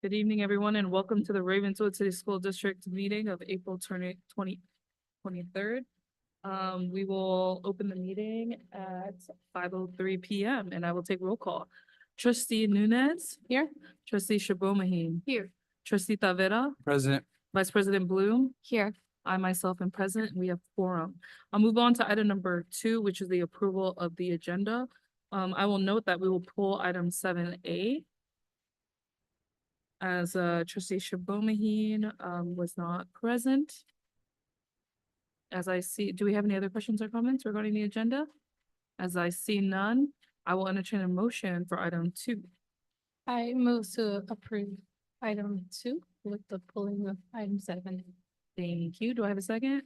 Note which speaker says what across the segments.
Speaker 1: Good evening, everyone, and welcome to the Ravenswood City School District meeting of April 23rd. We will open the meeting at 5:03 PM and I will take roll call. Trustee Nunez. Here. Trustee Shabomahine. Here. Trustee Tavera.
Speaker 2: President.
Speaker 1: Vice President Bloom.
Speaker 3: Here.
Speaker 1: I myself am present. We have quorum. I'll move on to item number 2, which is the approval of the agenda. I will note that we will pull item 7A. As trustee Shabomahine was not present. As I see, do we have any other questions or comments regarding the agenda? As I see none, I will entertain a motion for item 2.
Speaker 3: I move to approve item 2 with the pulling of item 7.
Speaker 1: Thank you. Do I have a second?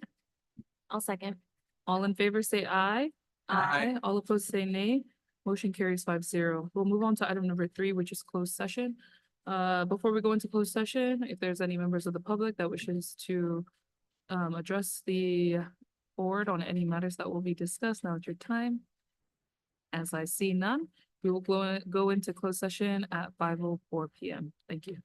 Speaker 3: I'll second.
Speaker 1: All in favor, say aye.
Speaker 2: Aye.
Speaker 1: All opposed, say nay. Motion carries 5-0. We'll move on to item number 3, which is closed session. Before we go into closed session, if there's any members of the public that wishes to address the board on any matters that will be discussed, now is your time. As I see none, we will go into closed session at 5:04 PM. Thank you.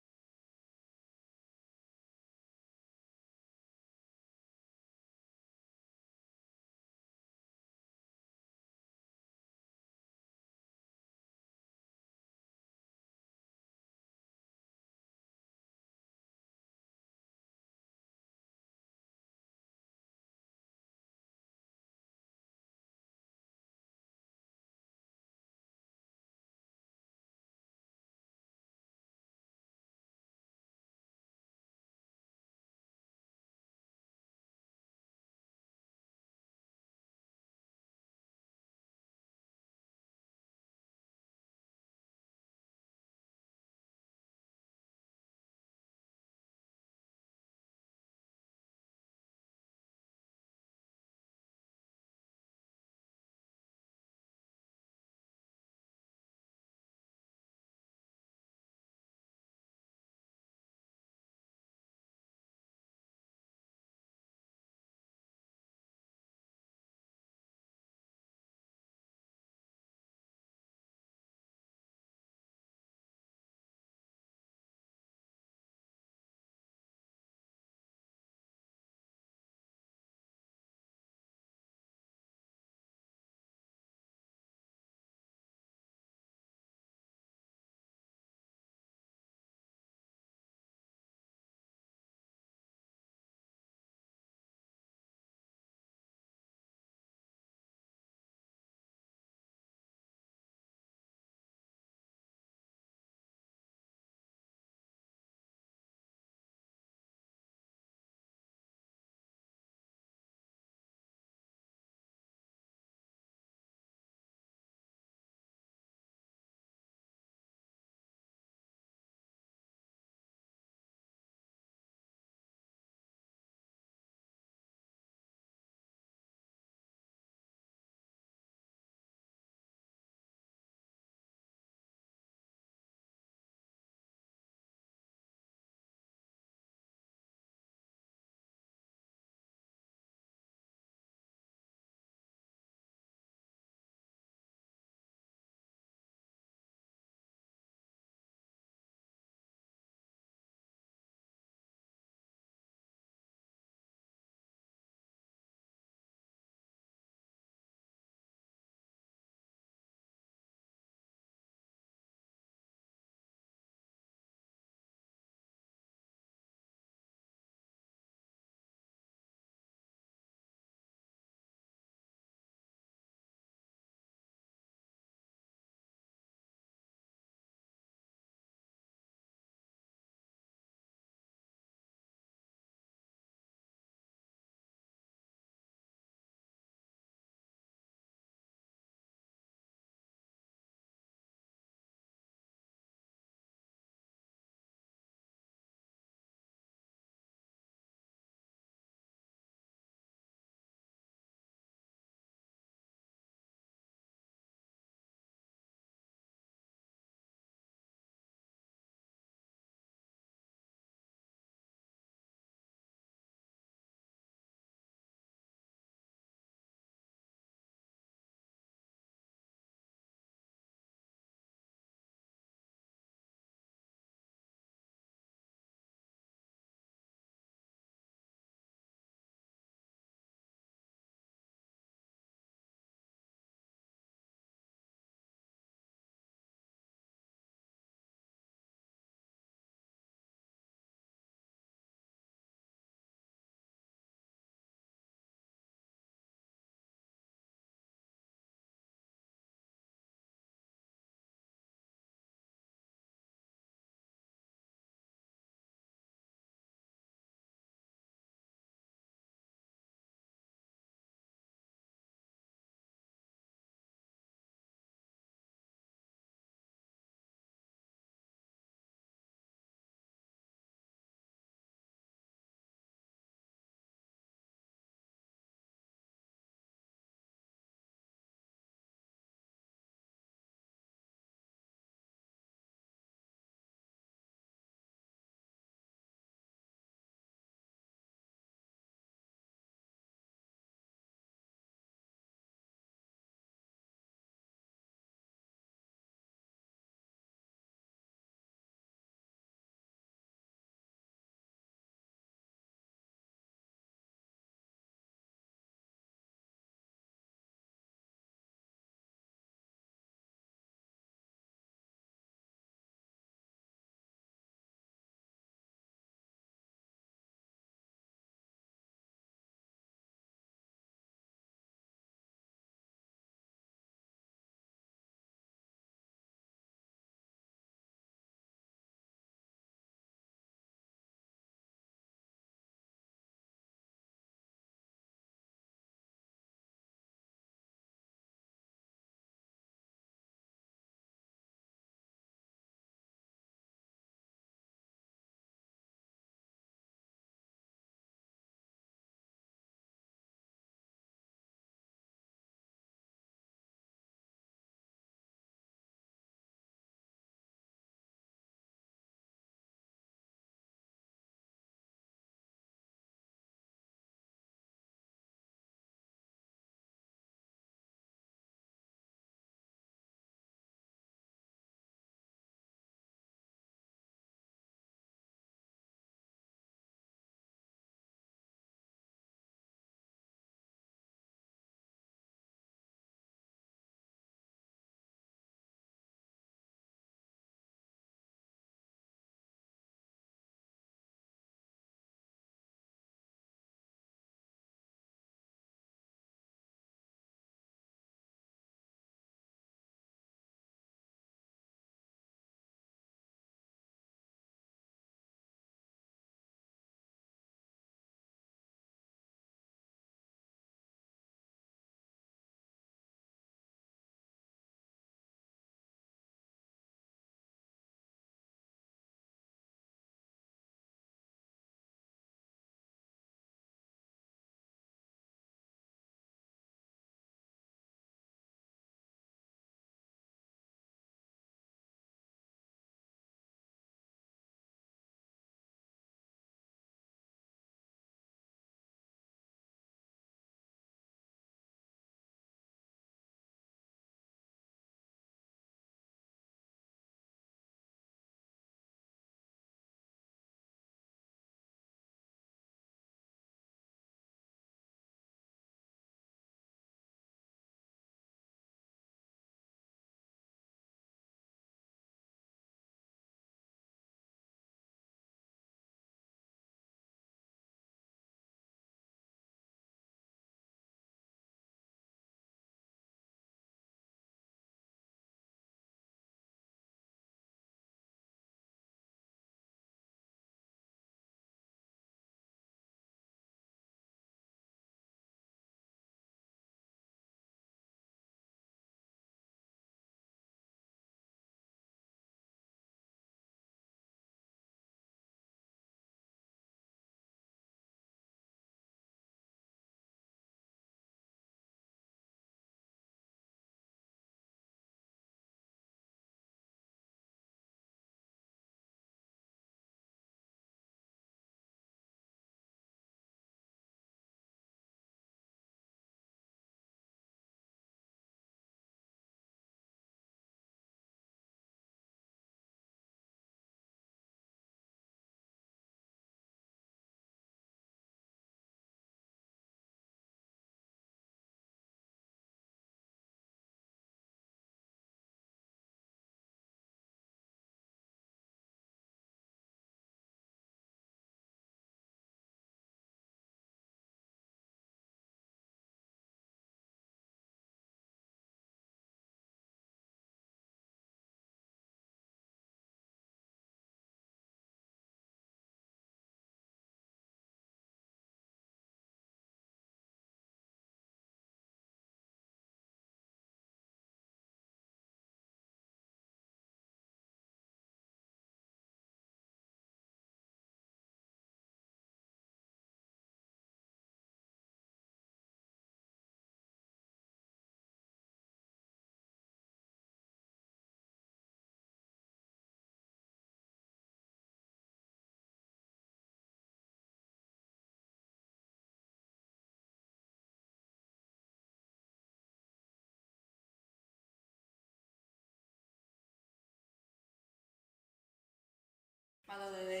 Speaker 2: Malolele.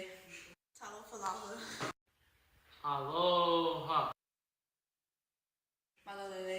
Speaker 2: Talo falala.
Speaker 4: Aloha.
Speaker 2: Malolele.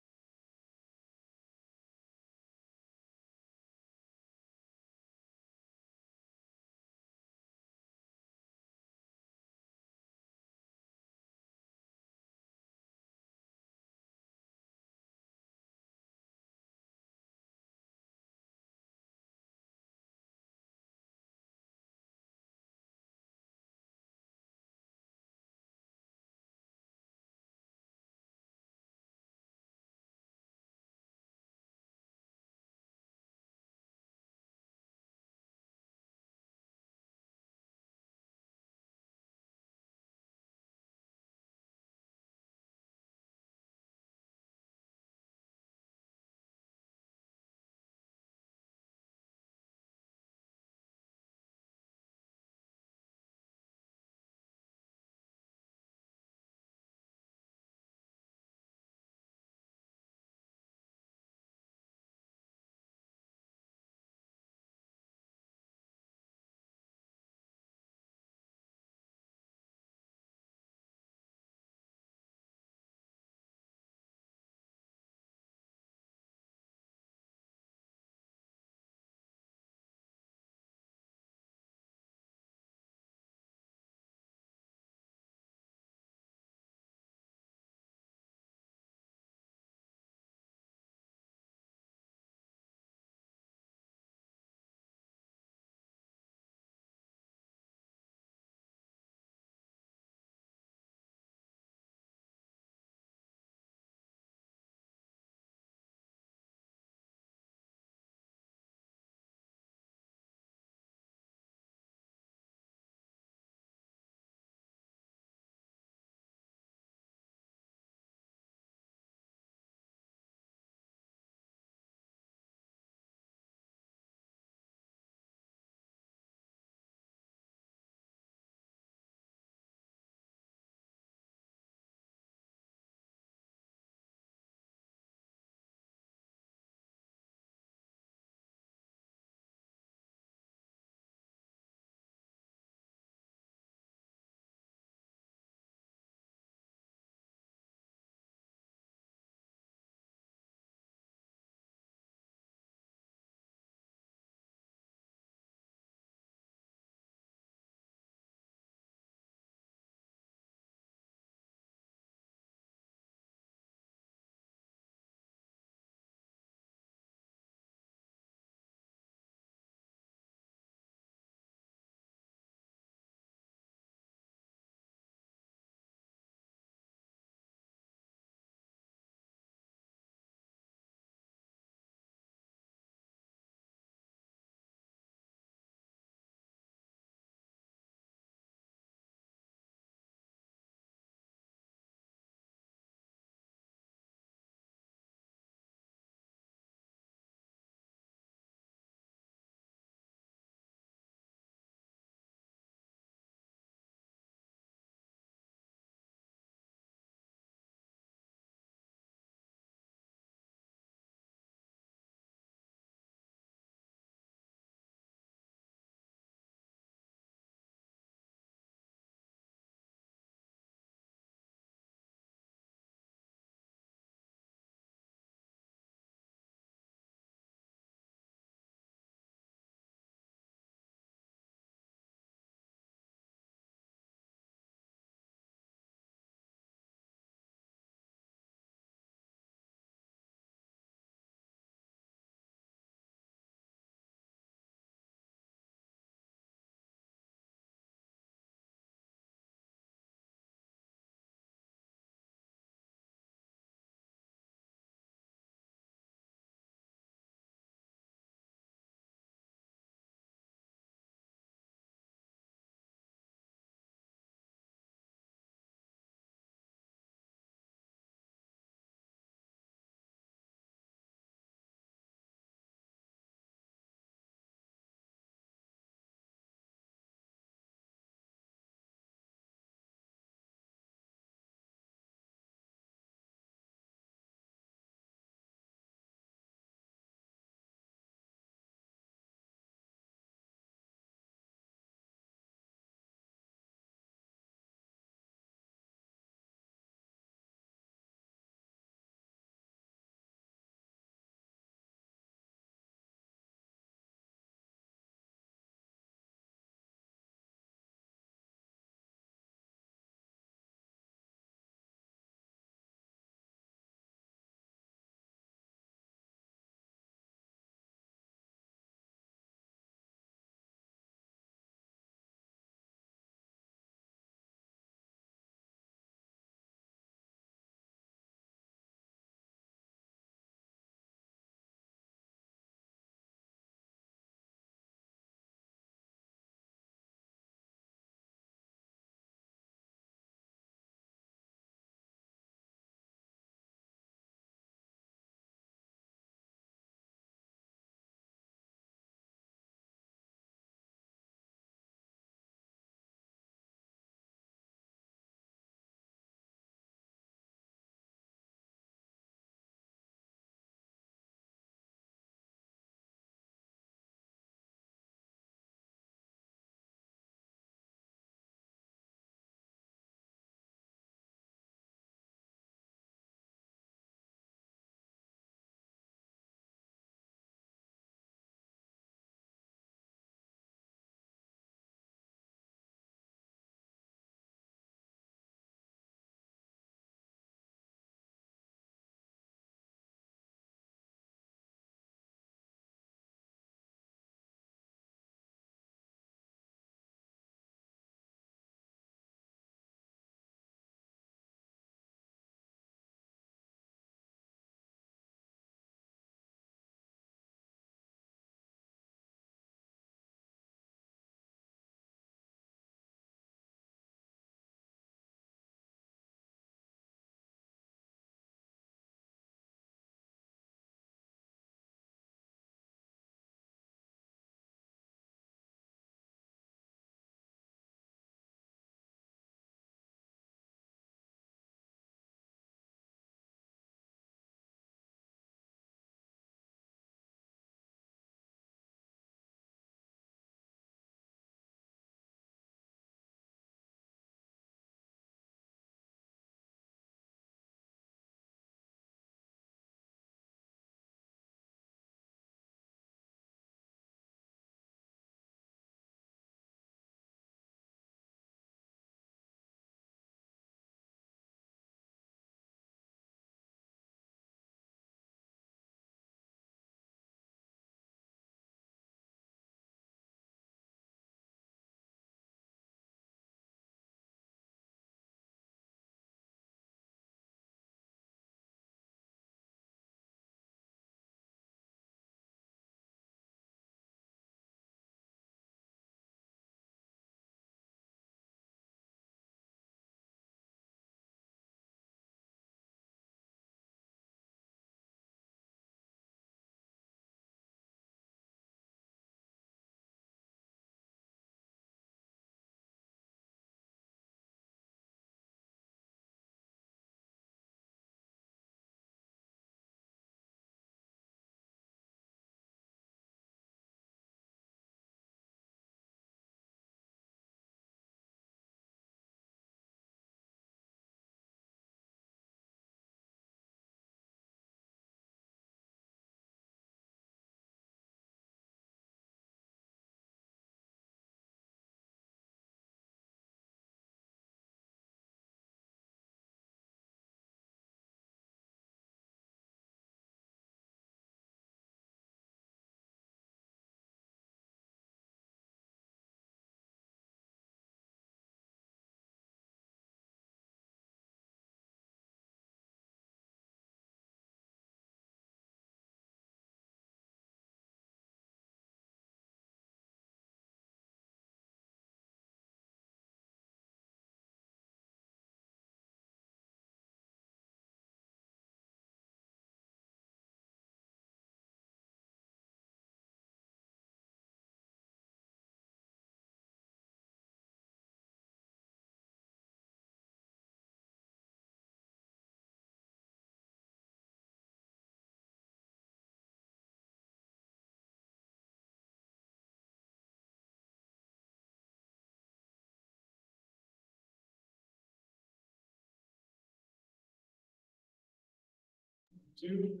Speaker 1: Good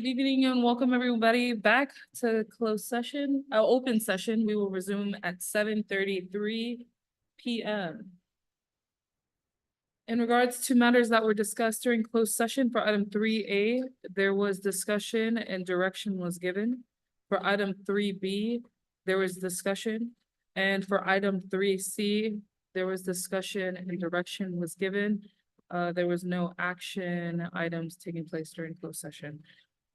Speaker 1: evening and welcome everybody back to closed session, open session. We will resume at 7:33 PM. In regards to matters that were discussed during closed session for item 3A, there was discussion and direction was given. For item 3B, there was discussion. And for item 3C, there was discussion and direction was given. There was no action items taking place during closed session.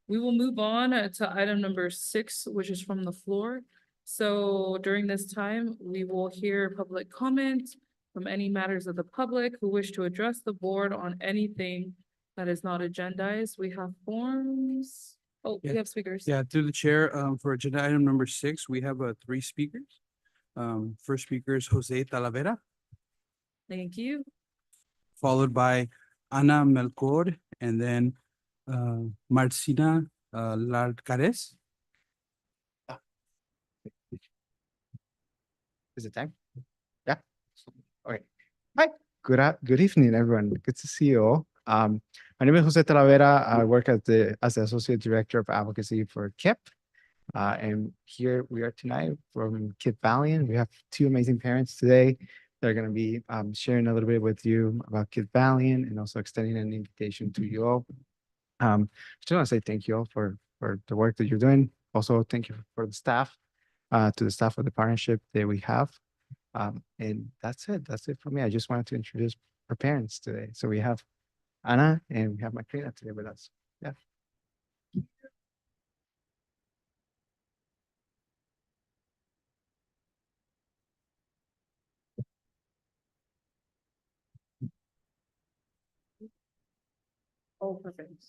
Speaker 1: We will move on to item number 6, which is from the floor. So during this time, we will hear public comment from any matters of the public who wish to address the board on anything that is not agendized. We have forms. Oh, we
Speaker 4: Yeah.
Speaker 1: have speakers.
Speaker 4: Yeah, through the chair, for agenda item number 6, we have 3 speakers. First speaker is Jose Talavera,
Speaker 1: Thank you.
Speaker 4: followed by Ana Melchor, and then Marcina Larcares.
Speaker 5: Is it time? Yeah. Okay. Hi. Good evening, everyone. Good to see you all. My name is Jose Talavera. I work as the Associate Director of Advocacy for KIP. And here we are tonight from KIP Valiant. We have 2 amazing parents today. They're going to be sharing a little bit with you about KIP Valiant and also extending an invitation to you all. Just want to say thank you all for the work that you're doing. Also, thank you for the staff, to the staff of the partnership that we have. And that's it. That's it for me. I just wanted to introduce our parents today. So we have Ana and we have Macrina today with us. Yeah.
Speaker 1: Oh, perfect.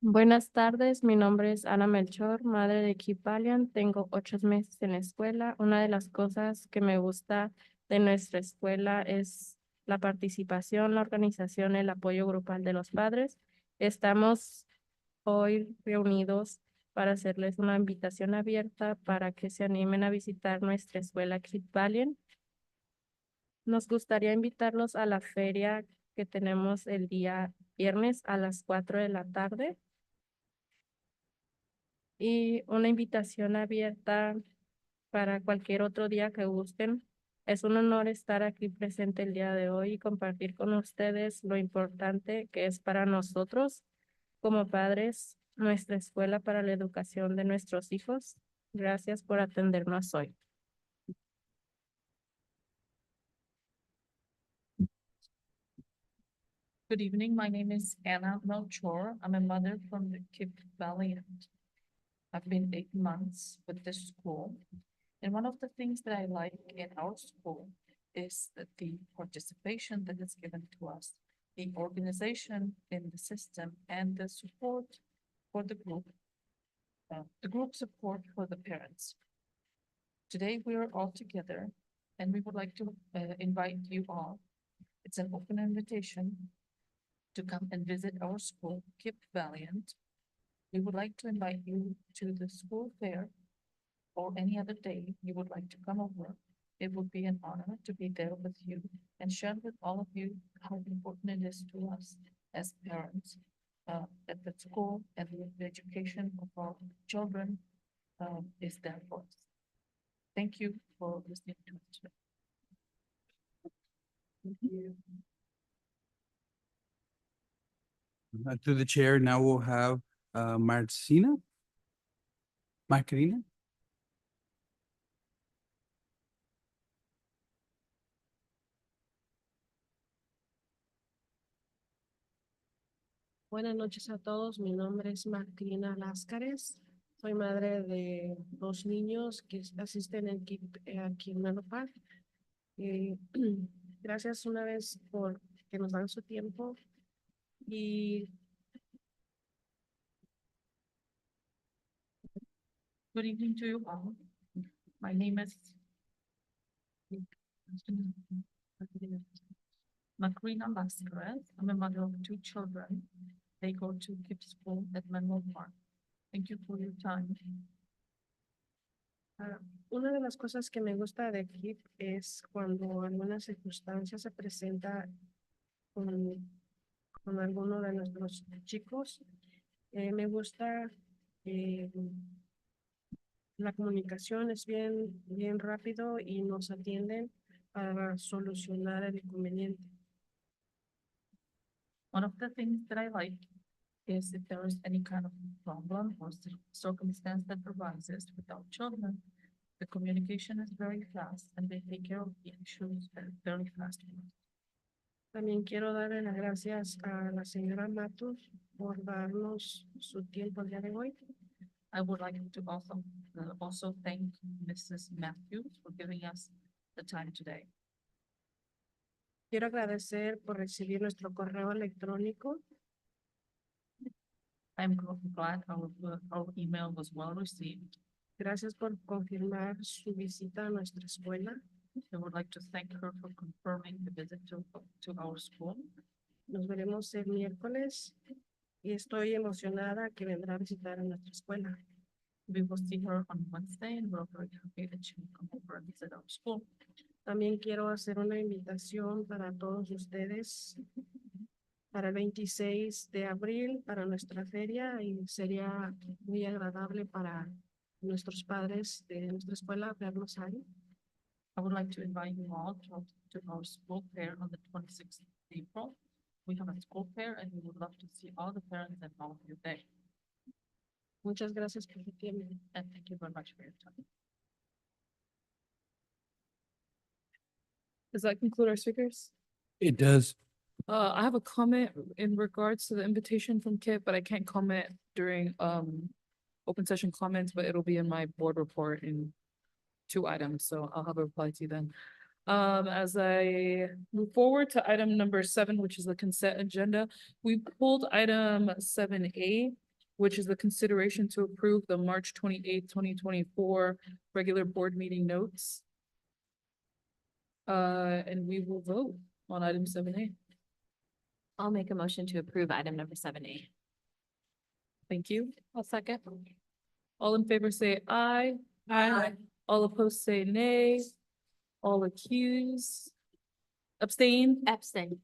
Speaker 6: Buenas tardes, mi nombre es Ana Melchor, madre de Keep Valiant. Tengo 8 meses en la escuela. Una de las cosas que me gusta de nuestra escuela es la participación, la organización, el apoyo grupal de los padres. Estamos hoy reunidos para hacerles una invitación abierta para que se animen a visitar nuestra escuela Keep Valiant. Nos gustaría invitarlos a la feria que tenemos el día viernes a las 4 de la tarde. Y una invitación abierta para cualquier otro día que gusten. Es un honor estar aquí presente el día de hoy y compartir con ustedes lo importante que es para nosotros como padres nuestra escuela para la educación de nuestros hijos. Gracias por atendernos hoy.
Speaker 1: Good evening. My name is Anna Melchor. I'm a mother from the Cape Valiant. I've been 8 months with this school. And one of the things that I like in our school is that the participation that is given to us, the organization in the system, and the support for the group support for the parents. Today, we are all together and we would like to invite you all. It's an open invitation to come and visit our school, Cape Valiant. We would like to invite you to the school fair or any other day you would like to come over. It would be an honor to be there with you and share with all of you how important it is to us as parents that the school and the education of our children is there for us. Thank you for listening to us today.
Speaker 4: Through the chair, now we'll have Marcina. Macrina.
Speaker 7: Buenas noches a todos. Mi nombre es Martina Láscares. Soy madre de 2 niños que asisten aquí en Menlo Park. Gracias una vez por que nos dan su tiempo. Y
Speaker 1: Good evening to you all. My name is Macrina Lascares. I'm a mother of 2 children. They go to KIP school at Menlo Park. Thank you for your time.
Speaker 7: Una de las cosas que me gusta de KIP es cuando alguna circunstancia se presenta con, con alguno de nuestros chicos. Me gusta eh, la comunicación es bien rápido y nos atienden para solucionar el inconveniente.
Speaker 1: One of the things that I like is if there is any kind of problem or circumstance that arises with our children, the communication is very fast and they take care of the issues very fast.
Speaker 7: También quiero darle las gracias a la señora Matos por darnos su tiempo el día de hoy.
Speaker 1: I would like to also thank Mrs. Matthews for giving us the time today.
Speaker 7: Quiero agradecer por recibir nuestro correo electrónico.
Speaker 1: I'm glad our email was well received.
Speaker 7: Gracias por confirmar su visita a nuestra escuela.
Speaker 1: I would like to thank her for confirming the visit to our school.
Speaker 7: Nos veremos el miércoles y estoy emocionada que vendrá a visitar a nuestra escuela.
Speaker 1: We will see her on Wednesday and we're very happy that she will come over and visit our school.
Speaker 7: También quiero hacer una invitación para todos ustedes para el 26 de abril para nuestra feria y sería muy agradable para nuestros padres de nuestra escuela verlos ahí.
Speaker 1: I would like to invite you all to our school fair on the 26th of April. We have a school fair and we would love to see all the parents and all of you there.
Speaker 7: Muchas gracias por su tiempo.
Speaker 1: And thank you very much for your time. Does that conclude our speakers?
Speaker 4: It does.
Speaker 1: I have a comment in regards to the invitation from Kit, but I can't comment during open session comments, but it'll be in my board report in 2 items, so I'll have a reply to you then. As I move forward to item number 7, which is the consent agenda, we pulled item 7A, which is the consideration to approve the March 28th, 2024 regular board meeting notes. And we will vote on item 7A.
Speaker 8: I'll make a motion to approve item number 7A.
Speaker 1: Thank you.
Speaker 3: I'll second.
Speaker 1: All in favor say aye. Aye. All opposed say nay. All accused. Abstain.
Speaker 8: Abstain.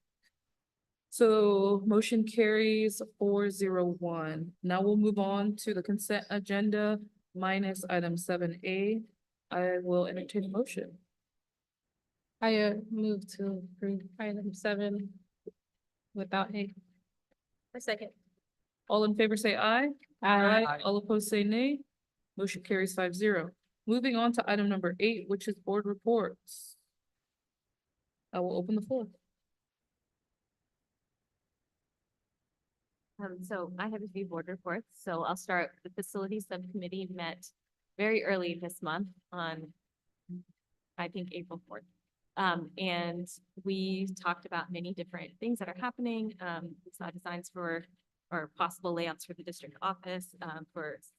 Speaker 1: So motion carries 401. Now we'll move on to the consent agenda minus item 7A. I will entertain a motion.
Speaker 3: I move to approve item 7 without A.
Speaker 8: A second.
Speaker 1: All in favor say aye. All opposed say nay. Motion carries 5-0. Moving on to item number 8, which is board reports. I will open the floor.
Speaker 8: So I have a few board reports. So I'll start. The facilities subcommittee met very early this month on, I think, April 4th. And we talked about many different things that are happening. We saw designs for or possible layouts for the district office.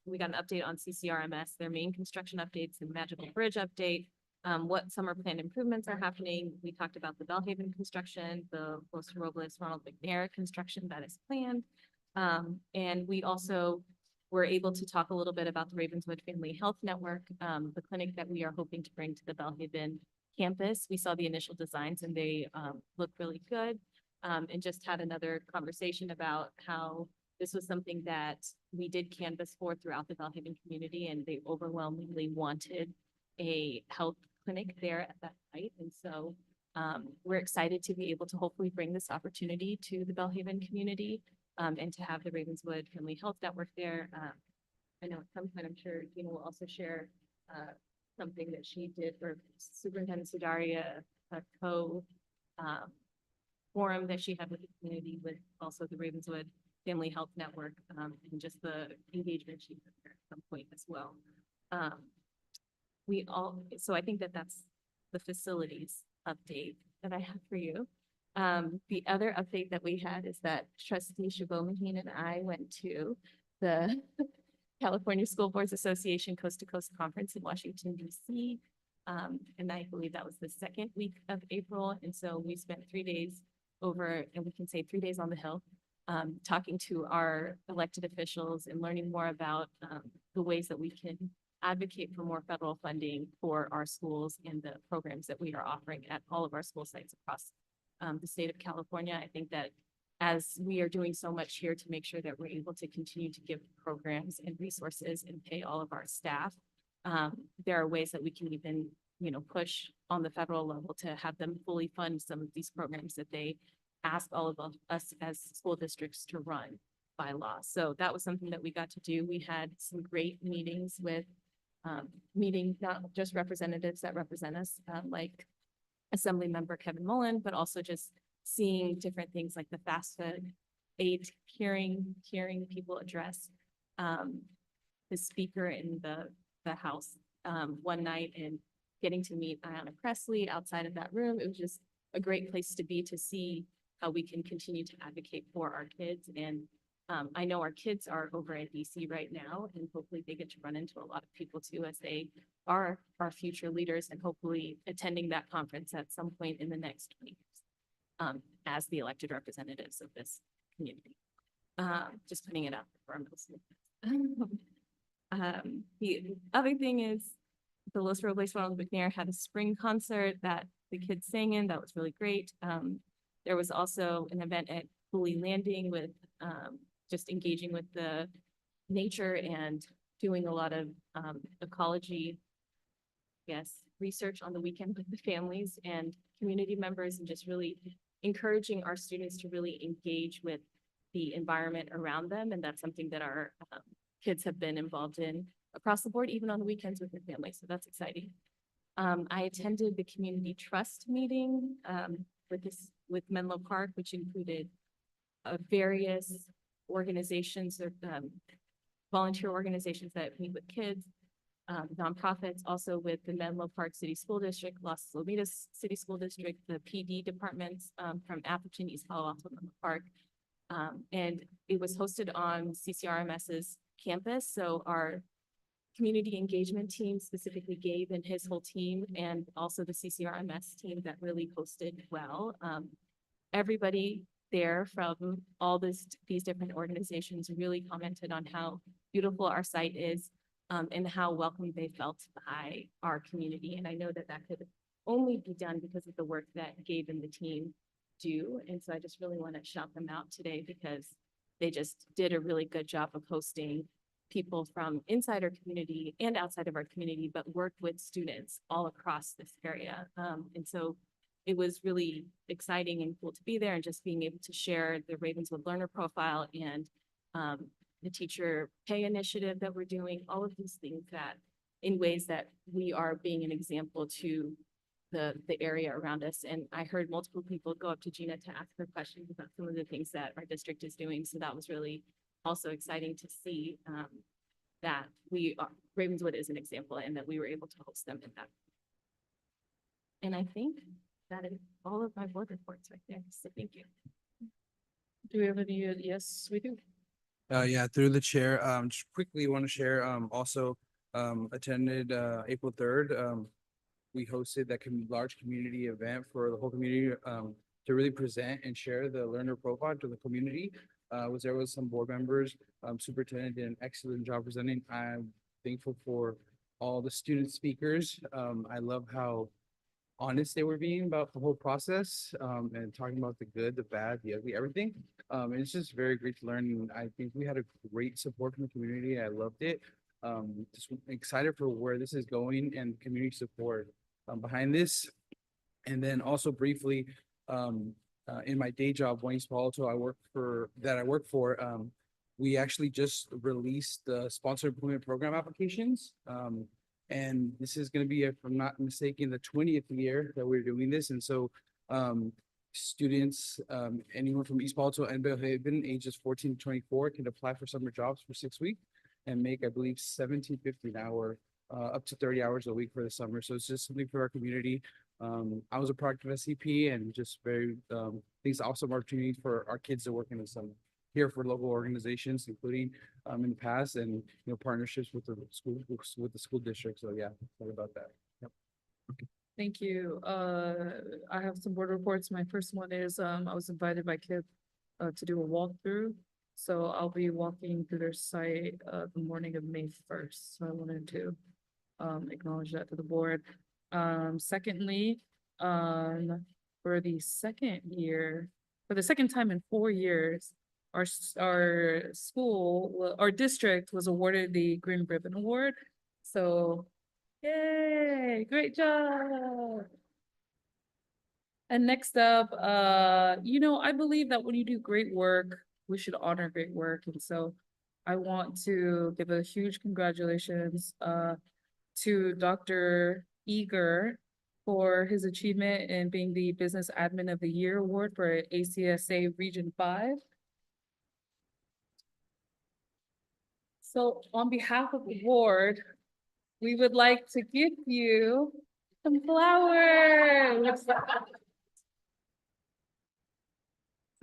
Speaker 8: We got an update on CCRMS, their main construction updates and Magical Bridge update. What summer planned improvements are happening. We talked about the Bellhaven construction, the Los Robles Ronald McNair construction that is planned. And we also were able to talk a little bit about the Ravenswood Family Health Network, the clinic that we are hoping to bring to the Bellhaven campus. We saw the initial designs and they look really good. And just had another conversation about how this was something that we did canvass for throughout the Bellhaven community, and they overwhelmingly wanted a health clinic there at that site. And so we're excited to be able to hopefully bring this opportunity to the Bellhaven community and to have the Ravenswood Family Health Network there. I know at some point, I'm sure Gina will also share something that she did for Superintendent Sudaria, a forum that she had with the community with also the Ravenswood Family Health Network and just the engagement she had there at some point as well. So I think that that's the facilities update that I have for you. The other update that we had is that Trustee Chabot-Maheen and I went to the California School Boards Association Coast to Coast Conference in Washington, D.C. And I believe that was the second week of April. And so we spent 3 days over, and we can say 3 days on the Hill, talking to our elected officials and learning more about the ways that we can advocate for more federal funding for our schools and the programs that we are offering at all of our school sites across the state of California. I think that as we are doing so much here to make sure that we're able to continue to give programs and resources and pay all of our staff, there are ways that we can even, push on the federal level to have them fully fund some of these programs that they ask all of us as school districts to run by law. So that was something that we got to do. We had some great meetings with meeting not just representatives that represent us, like Assembly Member Kevin Mullen, but also just seeing different things like the FAFSA aid, hearing people address the speaker in the House one night and getting to meet Ayanna Presley outside of that room. It was just a great place to be, to see how we can continue to advocate for our kids. And I know our kids are over in DC right now, and hopefully they get to run into a lot of people too, as they are our future leaders, and hopefully attending that conference at some point in the next 20 years as the elected representatives of this community. Just putting it out for our middle school. The other thing is the Los Robles Ronald McNair had a spring concert that the kids sang in. That was really great. There was also an event at Bully Landing with just engaging with the nature and doing a lot of ecology, research on the weekend with the families and community members, and just really encouraging our students to really engage with the environment around them. And that's something that our kids have been involved in across the board, even on the weekends with their families. So that's exciting. I attended the community trust meeting with Menlo Park, which included various organizations or volunteer organizations that meet with kids, nonprofits, also with the Menlo Park City School District, Los Lomitas City School District, the PD departments from Atherton, East Palo Alto, Menlo Park. And it was hosted on CCRMS's campus. So our community engagement team, specifically Gabe and his whole team, and also the CCRMS team that really hosted well. Everybody there from all these different organizations really commented on how beautiful our site is, and how welcome they felt by our community. And I know that that could only be done because of the work that Gabe and the team do. And so I just really want to shout them out today, because they just did a really good job of hosting people from inside our community and outside of our community, but worked with students all across this area. And so it was really exciting and cool to be there, and just being able to share the Ravenswood learner profile and the teacher pay initiative that we're doing, all of these things that in ways that we are being an example to the area around us. And I heard multiple people go up to Gina to ask her questions about some of the things that our district is doing. So that was really also exciting to see that Ravenswood is an example, and that we were able to host them in that. And I think that is all of my board reports right there. So thank you.
Speaker 1: Do we have any? Yes, we do.
Speaker 4: Yeah, through the chair, just quickly want to share, also, attended, April 3rd. We hosted that large community event for the whole community, to really present and share the learner profile to the community. Was there with some board members, superintendent did an excellent job presenting. I'm thankful for all the student speakers. I love how honest they were being about the whole process, and talking about the good, the bad, the ugly, everything. And it's just very great to learn. And I think we had a great support from the community. I loved it. Just excited for where this is going and community support behind this. And then also briefly, in my day job, East Palo Alto, I work for, we actually just released the sponsored employment program applications. And this is going to be, if I'm not mistaken, the 20th year that we're doing this. And so students, anyone from East Palo Alto and Bellhaven, ages 14 to 24, can apply for summer jobs for 6 weeks and make, I believe, $17.50 an hour, up to 30 hours a week for the summer. So it's just something for our community. I was a product of SCP, and just very, these awesome opportunities for our kids to work in the summer here for local organizations, including in the past, and partnerships with the school district. So yeah, sorry about that. Yep.
Speaker 1: Thank you. I have some board reports. My first one is, I was invited by KIP to do a walkthrough. So I'll be walking through their site the morning of May 1st. So I wanted to acknowledge that to the board. Secondly, for the second year, for the second time in 4 years, our school, our district was awarded the Green Ribbon Award. So, yay, great job. And next up, I believe that when you do great work, we should honor great work. And so I want to give a huge congratulations to Dr. Eager for his achievement in being the Business Admin of the Year Award for ACSA Region 5. So on behalf of the board, we would like to give you some flowers.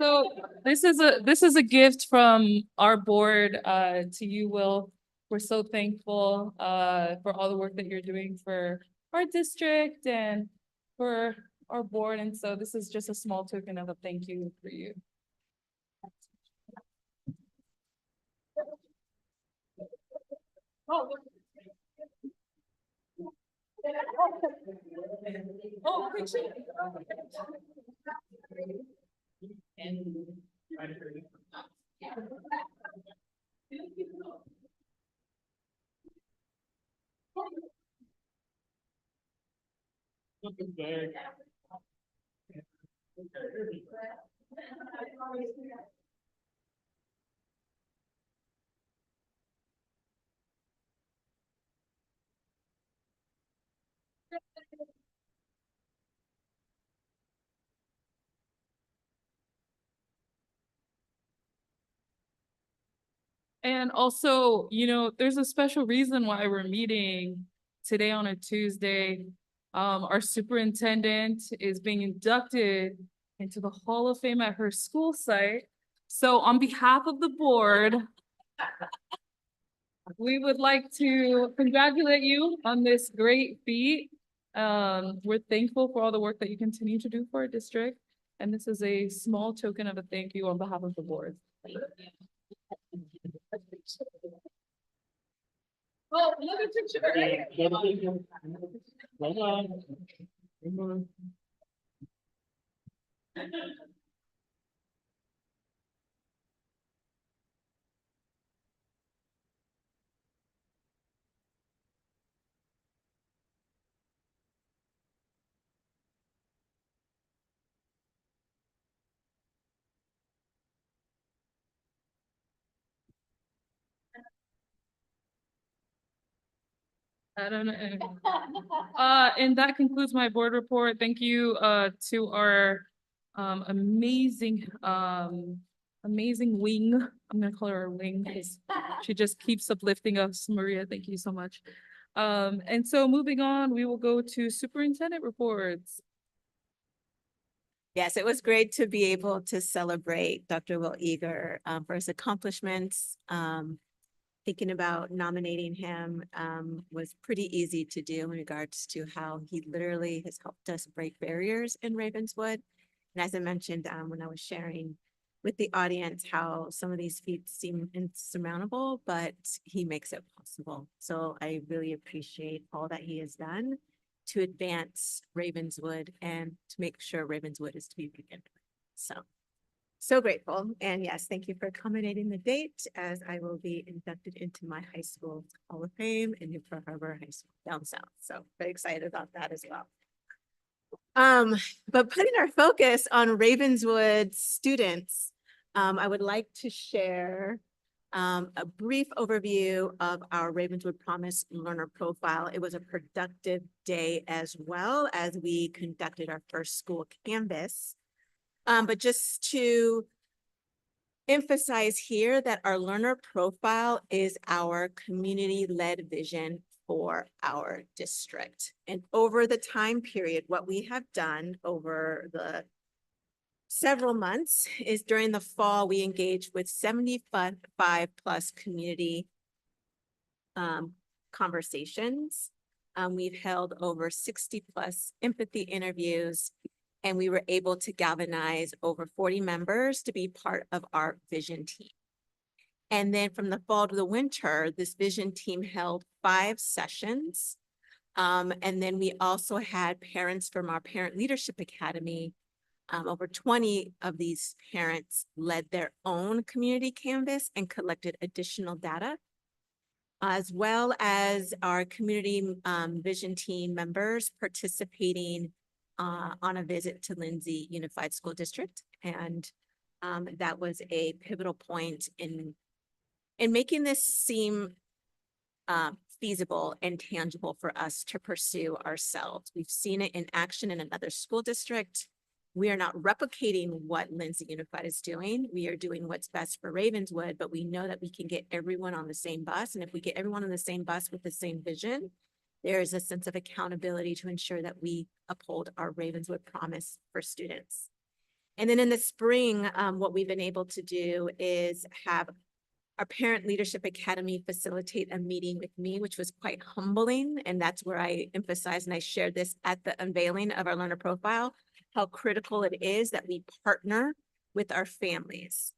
Speaker 1: So this is a gift from our board to you, Will. We're so thankful for all the work that you're doing for our district and for our board. And so this is just a small token of a thank you for you. Oh, picture. And also, there's a special reason why we're meeting today on a Tuesday. Our superintendent is being inducted into the Hall of Fame at her school site. So on behalf of the board, we would like to congratulate you on this great feat. We're thankful for all the work that you continue to do for our district. And this is a small token of a thank you on behalf of the board. Oh, look at picture. I don't know. And that concludes my board report. Thank you to our amazing wing. I'm gonna call her a wing because she just keeps uplifting us. Maria, thank you so much. And so moving on, we will go to superintendent reports.
Speaker 9: Yes, it was great to be able to celebrate Dr. Will Eager for his accomplishments. Thinking about nominating him was pretty easy to do in regards to how he literally has helped us break barriers in Ravenswood. And as I mentioned when I was sharing with the audience how some of these feats seem insurmountable, but he makes it possible. So I really appreciate all that he has done to advance Ravenswood and to make sure Ravenswood is to be reckoned with. So grateful. And yes, thank you for accommodating the date as I will be inducted into my high school Hall of Fame in Newport Harbor High School down south. So very excited about that as well. But putting our focus on Ravenswood students, I would like to share a brief overview of our Ravenswood Promise Learner Profile. It was a productive day as well as we conducted our first school canvas. But just to emphasize here that our learner profile is our community-led vision for our district. And over the time period, what we have done over the several months is during the fall, we engaged with 75 plus community conversations. We've held over 60 plus empathy interviews, and we were able to galvanize over 40 members to be part of our vision team. And then from the fall to the winter, this vision team held 5 sessions And then we also had parents from our Parent Leadership Academy. Over 20 of these parents led their own community canvas and collected additional data, as well as our community vision team members participating on a visit to Lindsay Unified School District. And that was a pivotal point in making this seem feasible and tangible for us to pursue ourselves. We've seen it in action in another school district. We are not replicating what Lindsay Unified is doing. We are doing what's best for Ravenswood, but we know that we can get everyone on the same bus. And if we get everyone on the same bus with the same vision, there is a sense of accountability to ensure that we uphold our Ravenswood promise for students. And then in the spring, what we've been able to do is have our Parent Leadership Academy facilitate a meeting with me, which was quite humbling. And that's where I emphasized, and I shared this at the unveiling of our learner profile, how critical it is that we partner with our families.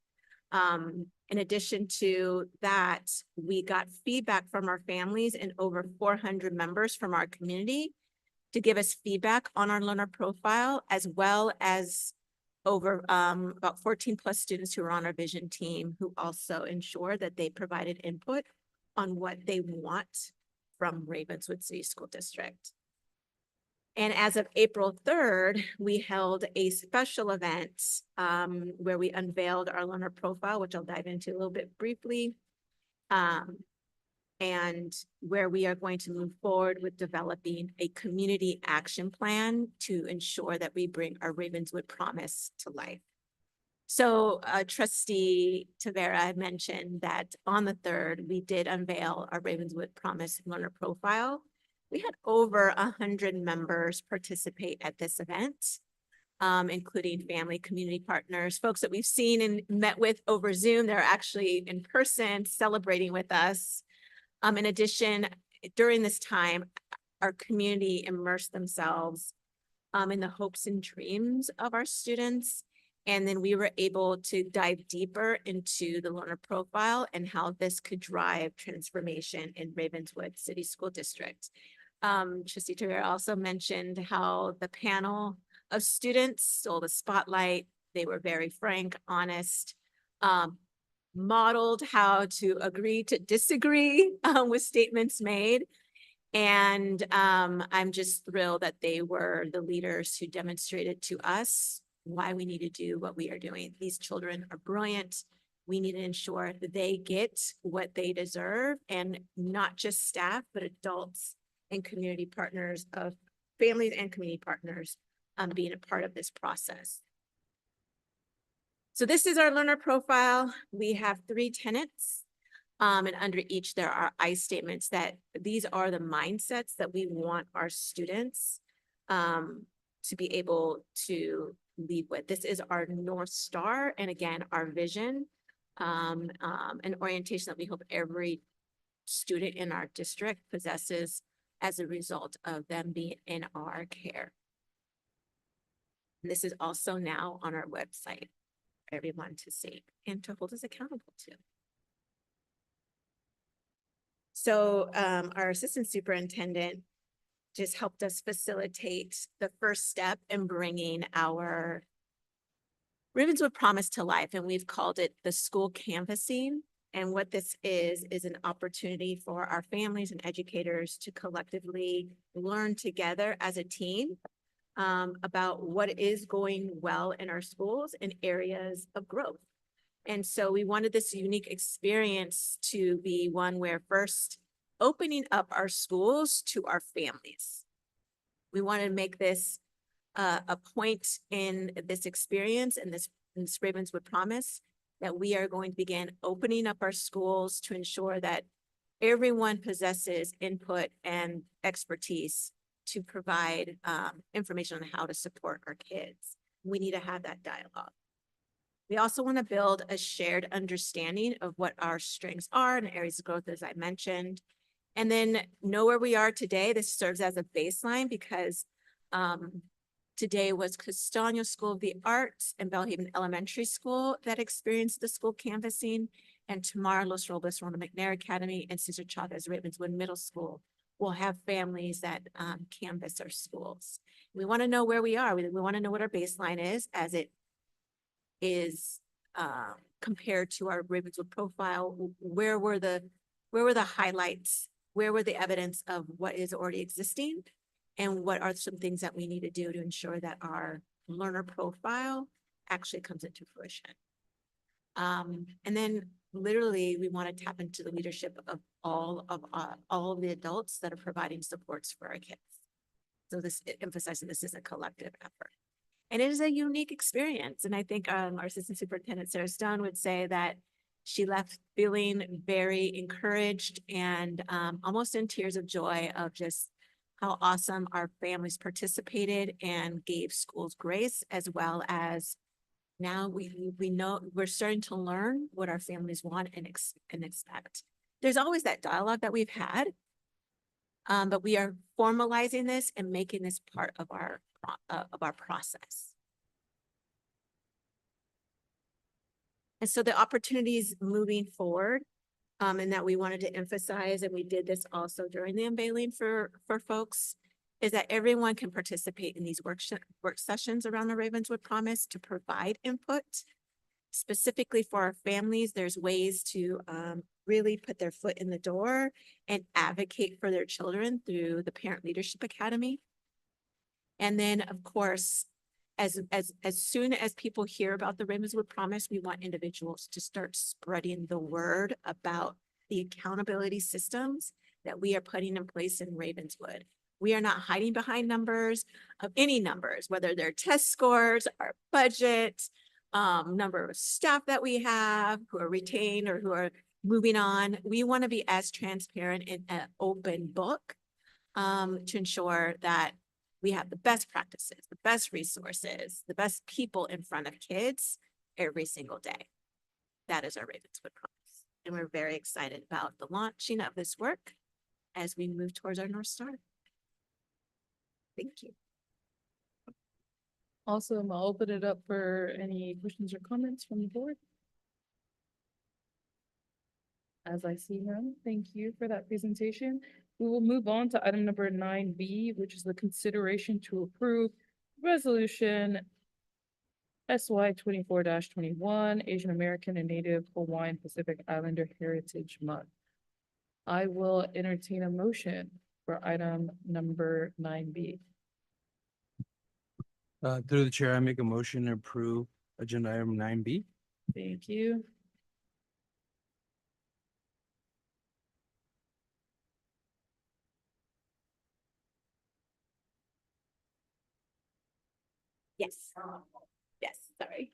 Speaker 9: In addition to that, we got feedback from our families and over 400 members from our community to give us feedback on our learner profile, as well as over about 14 plus students who are on our vision team who also ensure that they provided input on what they want from Ravenswood City School District. And as of April 3rd, we held a special event where we unveiled our learner profile, which I'll dive into a little bit briefly. And where we are going to move forward with developing a community action plan to ensure that we bring our Ravenswood promise to life. So Trustee Tavera had mentioned that on the 3rd, we did unveil our Ravenswood promise learner profile. We had over 100 members participate at this event, including family, community partners, folks that we've seen and met with over Zoom. They're actually in person celebrating with us. In addition, during this time, our community immersed themselves in the hopes and dreams of our students. And then we were able to dive deeper into the learner profile and how this could drive transformation in Ravenswood City School District. Trustee Tavera also mentioned how the panel of students stole the spotlight. They were very frank, honest, modeled how to agree to disagree with statements made. And I'm just thrilled that they were the leaders who demonstrated to us why we need to do what we are doing. These children are brilliant. We need to ensure that they get what they deserve, and not just staff, but adults and community partners of families and community partners being a part of this process. So this is our learner profile. We have 3 tenets, and under each there are I statements that these are the mindsets that we want our students to be able to lead with. This is our North Star, and again, our vision, an orientation that we hope every student in our district possesses as a result of them being in our care. This is also now on our website for everyone to see and to hold us accountable to. So our assistant superintendent just helped us facilitate the first step in bringing our Ravenswood promise to life, and we've called it the school canvassing. And what this is an opportunity for our families and educators to collectively learn together as a team about what is going well in our schools and areas of growth. And so we wanted this unique experience to be one where first opening up our schools to our families. We want to make this a point in this experience and this Ravenswood promise that we are going to begin opening up our schools to ensure that everyone possesses input and expertise to provide information on how to support our kids. We need to have that dialogue. We also want to build a shared understanding of what our strengths are and areas of growth, as I mentioned, and then know where we are today. This serves as a baseline because today was Castaño School of the Arts and Bellhaven Elementary School that experienced the school canvassing, and tomorrow Los Robles Ronald McNair Academy and Cesar Chavez Ravenswood Middle School we'll have families that canvass our schools. We want to know where we are. We want to know what our baseline is as it is compared to our Ravenswood profile. Where were the highlights? Where were the evidence of what is already existing? And what are some things that we need to do to ensure that our learner profile actually comes into fruition? And then literally we want to tap into the leadership of all of the adults that are providing supports for our kids. So emphasizing this is a collective effort. And it is a unique experience. And I think our Assistant Superintendent Sarah Stone would say that she left feeling very encouraged and almost in tears of joy of just how awesome our families participated and gave schools grace, as well as now we know we're starting to learn what our families want and expect. There's always that dialogue that we've had, but we are formalizing this and making this part of our process. And so the opportunities moving forward, and that we wanted to emphasize, and we did this also during the unveiling for folks, is that everyone can participate in these work sessions around the Ravenswood Promise to provide input. Specifically for our families, there's ways to really put their foot in the door and advocate for their children through the Parent Leadership Academy. And then, of course, as soon as people hear about the Ravenswood Promise, we want individuals to start spreading the word about the accountability systems that we are putting in place in Ravenswood. We are not hiding behind numbers of any numbers, whether they're test scores, our budget, number of staff that we have who are retained or who are moving on. We want to be as transparent and an open book to ensure that we have the best practices, the best resources, the best people in front of kids every single day. That is our Ravenswood Promise. And we're very excited about the launching of this work as we move towards our North Star. Thank you.
Speaker 1: Awesome. I'll open it up for any questions or comments from the board. As I see none, thank you for that presentation. We will move on to item number 9B, which is the consideration to approve resolution SY 24-21, Asian American and Native Hawaiian Pacific Islander Heritage Month. I will entertain a motion for item number 9B.
Speaker 4: Through the chair, I make a motion to approve agenda item 9B.
Speaker 1: Thank you.
Speaker 9: Yes. Yes, sorry.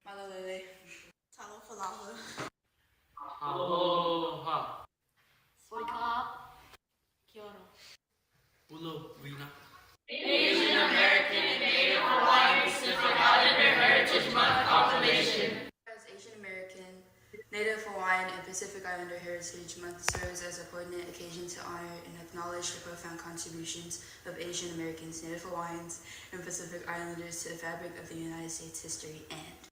Speaker 2: Malolele. Talofalala.
Speaker 10: Aloha. Sorika. Kia ora. Ulo Vina. Asian American and Native Hawaiian Pacific Islander Heritage Month proclamation.
Speaker 11: As Asian American, Native Hawaiian, and Pacific Islander Heritage Month serves as a poignant occasion to honor and acknowledge the profound contributions of Asian Americans, Native Hawaiians, and Pacific Islanders to the fabric of the United States history and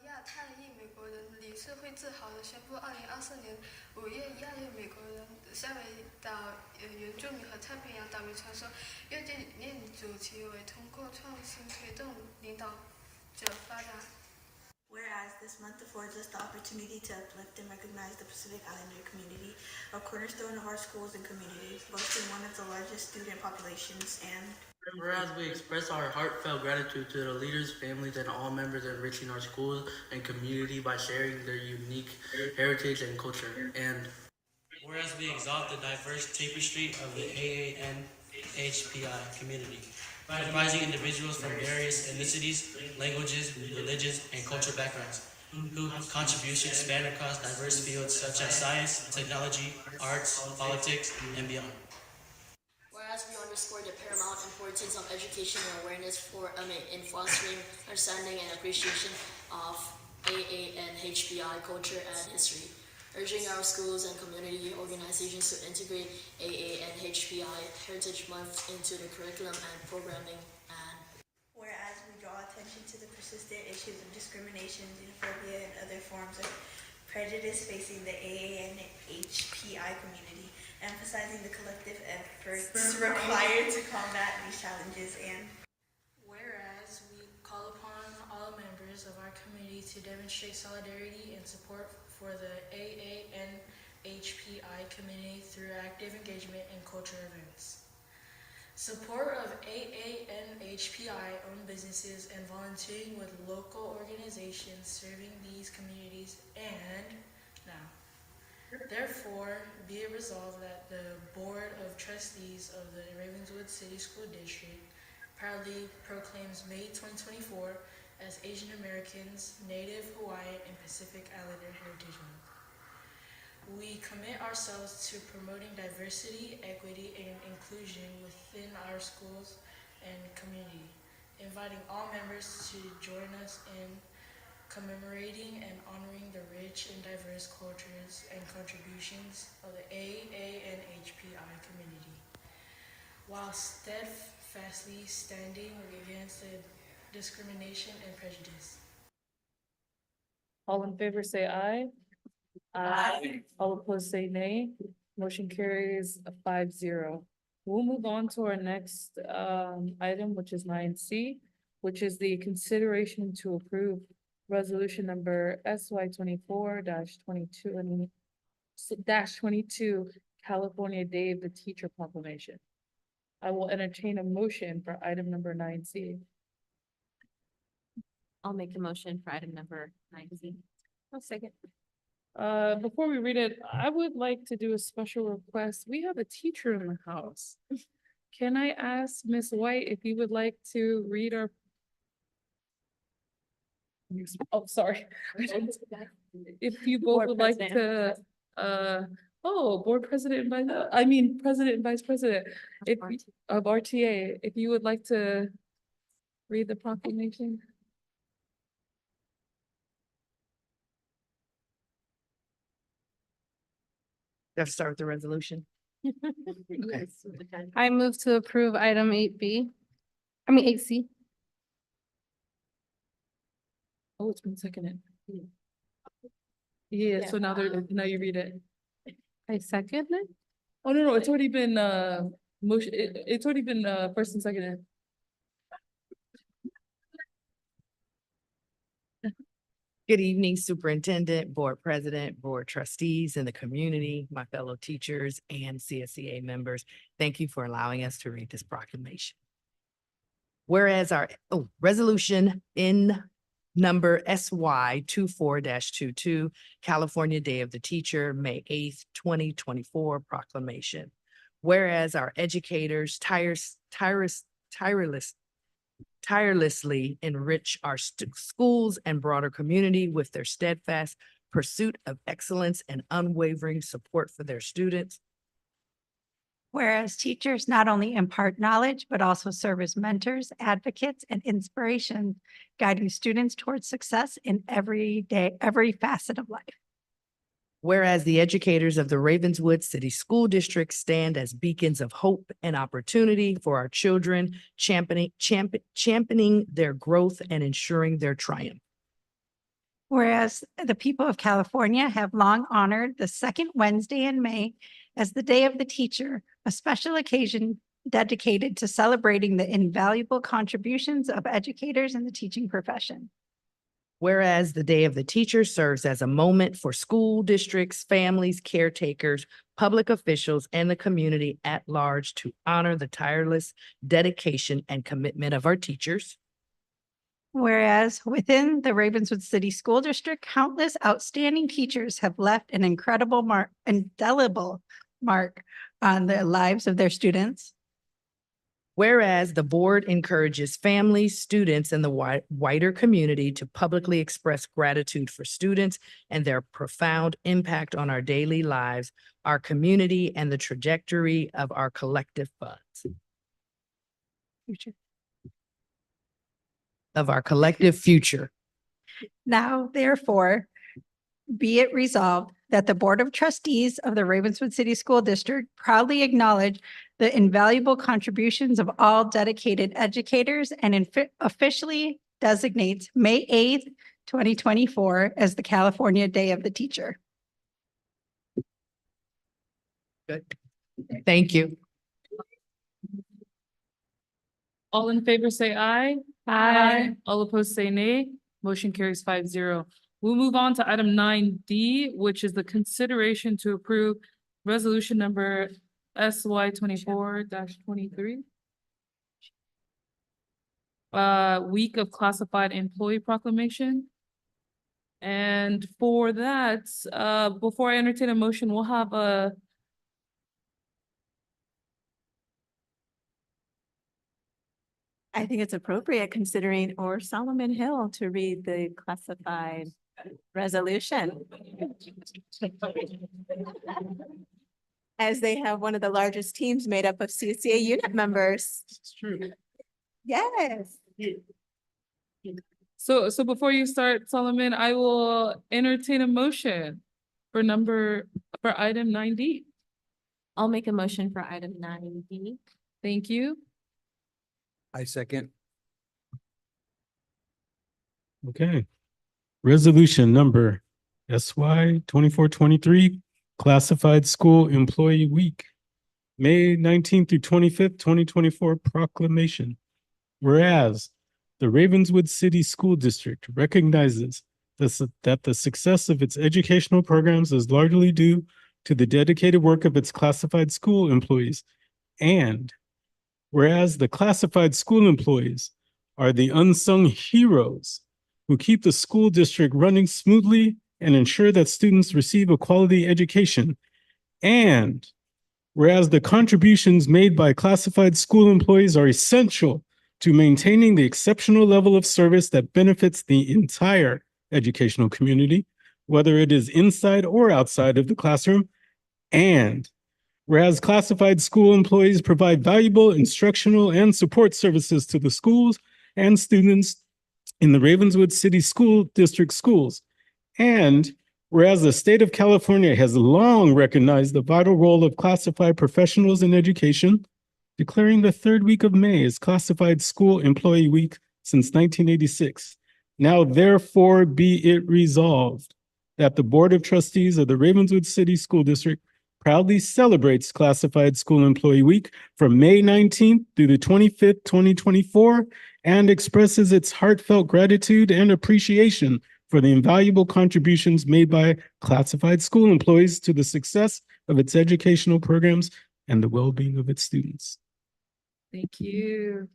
Speaker 12: 亚太裔美国人理事会自豪地宣布，2024年5月亚裔美国人夏威夷岛原住民和太平洋岛屿传说愿景理念主题为通过创新推动领导者发展。
Speaker 2: Whereas this month affords us the opportunity to uplift and recognize the Pacific Islander community, a cornerstone of our schools and communities, boasting one of the largest student populations, and
Speaker 10: whereas we express our heartfelt gratitude to the leaders, families, and all members enriching our schools and community by sharing their unique heritage and culture. And whereas we exalt the diverse tapestry of the AANHPI community, comprising individuals from various ethnicities, languages, religions, and cultural backgrounds, whose contributions span across diverse fields such as science, technology, arts, politics, and beyond.
Speaker 13: Whereas we underscore the paramount importance of education and awareness in fostering understanding and appreciation of AANHPI culture and history, urging our schools and community organizations to integrate AANHPI Heritage Month into the curriculum and programming. And
Speaker 2: whereas we draw attention to the persistent issues of discrimination, xenophobia, and other forms of prejudice facing the AA and HPI community, emphasizing the collective efforts required to combat these challenges. And
Speaker 14: whereas we call upon all members of our community to demonstrate solidarity and support for the AA and HPI community through active engagement in culture events. Support of AA and HPI-owned businesses and volunteering with local organizations serving these communities. And now, therefore, be it resolved that the Board of Trustees of the Ravenswood City School District proudly proclaims May 2024 as Asian Americans, Native Hawaiian, and Pacific Islander Heritage Month. We commit ourselves to promoting diversity, equity, and inclusion within our schools and community, inviting all members to join us in commemorating and honoring the rich and diverse cultures and contributions of the AA and HPI community, while steadfastly standing against the discrimination and prejudice.
Speaker 1: All in favor say aye. Aye. All opposed say nay. Motion carries 5-0. We'll move on to our next item, which is 9C, which is the consideration to approve resolution number SY 24-22, California Day of the Teacher Proclamation. I will entertain a motion for item number 9C.
Speaker 8: I'll make the motion for item number 9C.
Speaker 3: I'll second.
Speaker 1: Before we read it, I would like to do a special request. We have a teacher in the house. Can I ask Ms. White if you would like to read our? Oh, sorry. If you both
Speaker 8: Board
Speaker 1: would like
Speaker 8: President.
Speaker 1: to, Board President and President and Vice President of RTA, if you would like to read the proclamation.
Speaker 15: You have to start with the resolution. Okay.
Speaker 3: I move to approve item 8C.
Speaker 1: Oh, it's been seconded. Yeah, so now you read it.
Speaker 3: I second it.
Speaker 1: Oh, no, it's already been, motion, it's already been, first and seconded.
Speaker 15: Good evening, Superintendent, Board President, Board Trustees, and the community, my fellow teachers and CSEA members. Thank you for allowing us to read this proclamation. Whereas our resolution in number SY 24-22, California Day of the Teacher, May 8th, 2024 proclamation. Whereas our educators tirelessly enrich our schools and broader community with their steadfast pursuit of excellence and unwavering support for their students.
Speaker 16: Whereas teachers not only impart knowledge, but also serve as mentors, advocates, and inspiration, guiding students towards success in every facet of life.
Speaker 15: Whereas the educators of the Ravenswood City School District stand as beacons of hope and opportunity for our children, championing their growth and ensuring their triumph.
Speaker 16: Whereas the people of California have long honored the second Wednesday in May as the Day of the Teacher, a special occasion dedicated to celebrating the invaluable contributions of educators in the teaching profession.
Speaker 15: Whereas the Day of the Teacher serves as a moment for school districts, families, caretakers, public officials, and the community at large to honor the tireless dedication and commitment of our teachers.
Speaker 16: Whereas within the Ravenswood City School District, countless outstanding teachers have left an indelible mark on the lives of their students.
Speaker 15: Whereas the board encourages families, students, and the wider community to publicly express gratitude for students and their profound impact on our daily lives, our community, and the trajectory of our collective future.
Speaker 16: Now, therefore, be it resolved that the Board of Trustees of the Ravenswood City School District proudly acknowledge the invaluable contributions of all dedicated educators and officially designates May 8th, 2024 as the California Day of the Teacher.
Speaker 15: Good. Thank you.
Speaker 1: All in favor, say aye. Aye. All opposed, say nay. Motion carries 5-0. We'll move on to item 9D, which is the consideration to approve resolution number SY 24-23. Week of Classified Employee Proclamation. And for that, before I entertain a motion, we'll have a
Speaker 9: I think it's appropriate considering or Solomon Hill to read the classified resolution. As they have one of the largest teams made up of CCA unit members.
Speaker 4: It's true.
Speaker 9: Yes.
Speaker 1: So before you start, Solomon, I will entertain a motion for item 9D.
Speaker 8: I'll make a motion for item 9D.
Speaker 1: Thank you.
Speaker 4: I second.
Speaker 17: Okay. Resolution number SY 2423, Classified School Employee Week, May 19th through 25th, 2024 proclamation. Whereas the Ravenswood City School District recognizes that the success of its educational programs is largely due to the dedicated work of its classified school employees. And whereas the classified school employees are the unsung heroes who keep the school district running smoothly and ensure that students receive a quality education. And whereas the contributions made by classified school employees are essential to maintaining the exceptional level of service that benefits the entire educational community, whether it is inside or outside of the classroom. And whereas classified school employees provide valuable instructional and support services to the schools and students in the Ravenswood City School District schools. And whereas the state of California has long recognized the vital role of classified professionals in education, declaring the third week of May as Classified School Employee Week since 1986. Now therefore be it resolved that the Board of Trustees of the Ravenswood City School District proudly celebrates Classified School Employee Week from May 19th through the 25th, 2024, and expresses its heartfelt gratitude and appreciation for the invaluable contributions made by classified school employees to the success of its educational programs and the well-being of its students.
Speaker 1: Thank you.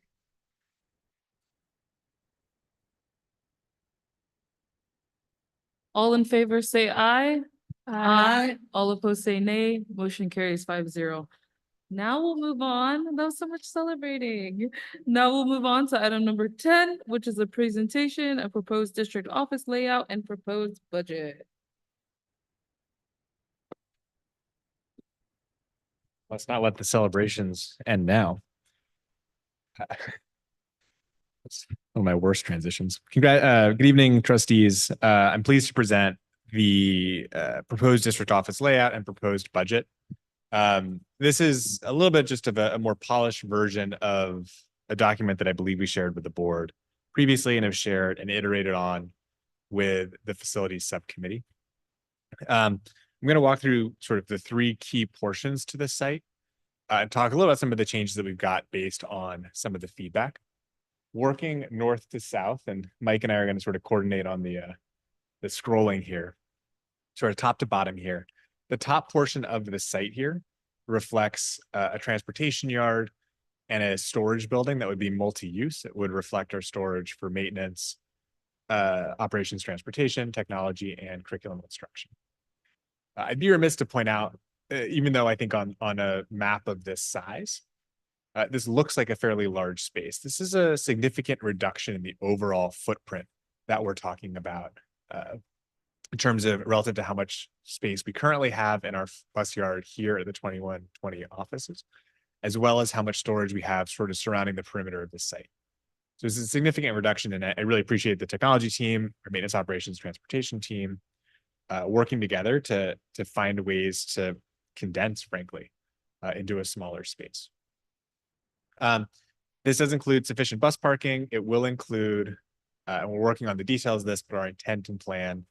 Speaker 1: All in favor, say aye. Aye. All opposed, say nay. Motion carries 5-0. Now we'll move on. That was so much celebrating. Now we'll move on to item number 10, which is a presentation of proposed district office layout and proposed budget.
Speaker 18: Let's not let the celebrations end now. That's one of my worst transitions. Good evening, trustees. I'm pleased to present the proposed district office layout and proposed budget. This is a little bit just of a more polished version of a document that I believe we shared with the board previously and have shared and iterated on with the facilities subcommittee. I'm going to walk through sort of the three key portions to this site and talk a little about some of the changes that we've got based on some of the feedback. Working north to south, and Mike and I are going to sort of coordinate on the scrolling here, sort of top to bottom here. The top portion of the site here reflects a transportation yard and a storage building that would be multi-use. It would reflect our storage for maintenance, operations, transportation, technology, and curriculum instruction. I'd be remiss to point out, even though I think on a map of this size, this looks like a fairly large space. This is a significant reduction in the overall footprint that we're talking about in terms of relative to how much space we currently have in our bus yard here at the 2120 offices, as well as how much storage we have sort of surrounding the perimeter of this site. So it's a significant reduction, and I really appreciate the technology team, our maintenance operations transportation team, working together to find ways to condense, frankly, into a smaller space. This does include sufficient bus parking. It will include And we're working on the details of this, but our intent and plan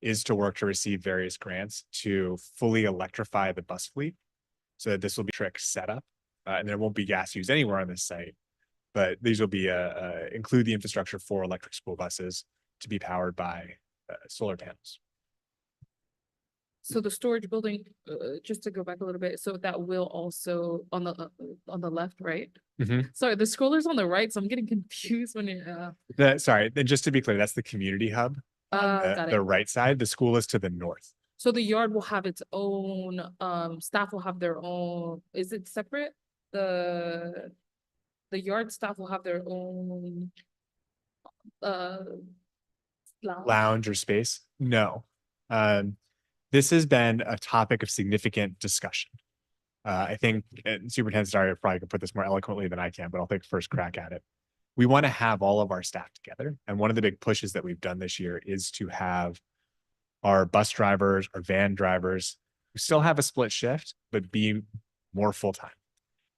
Speaker 18: is to work to receive various grants to fully electrify the bus fleet. So that this will be trick setup, and there won't be gas used anywhere on this site. But these will be include the infrastructure for electric school buses to be powered by solar panels.
Speaker 1: So the storage building, just to go back a little bit, so that will also on the left, right? Sorry, the scroller's on the right, so I'm getting confused when you.
Speaker 18: Sorry, and just to be clear, that's the community hub.
Speaker 1: Got
Speaker 18: The
Speaker 1: it.
Speaker 18: right side, the school is to the north.
Speaker 1: So the yard will have its own, staff will have their own, is it separate? The yard staff will have their own,
Speaker 18: Lounge or space? No. This has been a topic of significant discussion. I think Superintendent Starr probably could put this more eloquently than I can, but I'll take first crack at it. We want to have all of our staff together. And one of the big pushes that we've done this year is to have our bus drivers, our van drivers, who still have a split shift, but be more full-time.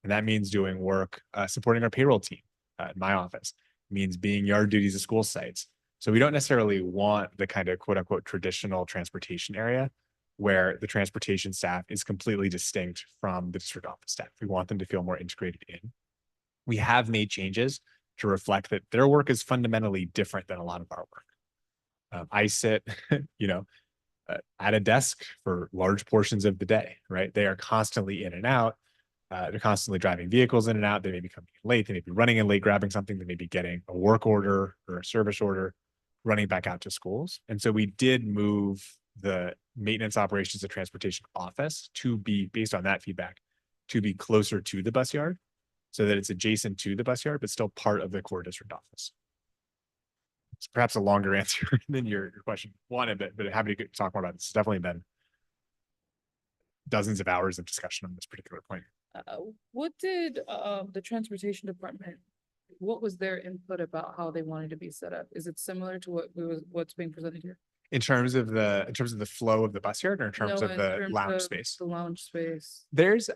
Speaker 18: And that means doing work, supporting our payroll team in my office. It means being yard duties at school sites. So we don't necessarily want the kind of quote unquote traditional transportation area where the transportation staff is completely distinct from the district office staff. We want them to feel more integrated in. We have made changes to reflect that their work is fundamentally different than a lot of our work. I sit, at a desk for large portions of the day, right? They are constantly in and out. They're constantly driving vehicles in and out. They may be coming in late. They may be running in late, grabbing something. They may be getting a work order or a service order, running back out to schools. And so we did move the maintenance operations and transportation office to be, based on that feedback, to be closer to the bus yard so that it's adjacent to the bus yard, but still part of the core district office. It's perhaps a longer answer than your question wanted, but happy to talk more about this. It's definitely been dozens of hours of discussion on this particular point.
Speaker 1: What did the transportation department, what was their input about how they wanted to be set up? Is it similar to what's being presented here?
Speaker 18: In terms of the flow of the bus yard, or in terms
Speaker 1: No,
Speaker 18: of
Speaker 1: in
Speaker 18: the
Speaker 1: terms
Speaker 18: lounge
Speaker 1: of
Speaker 18: space?
Speaker 1: The lounge space.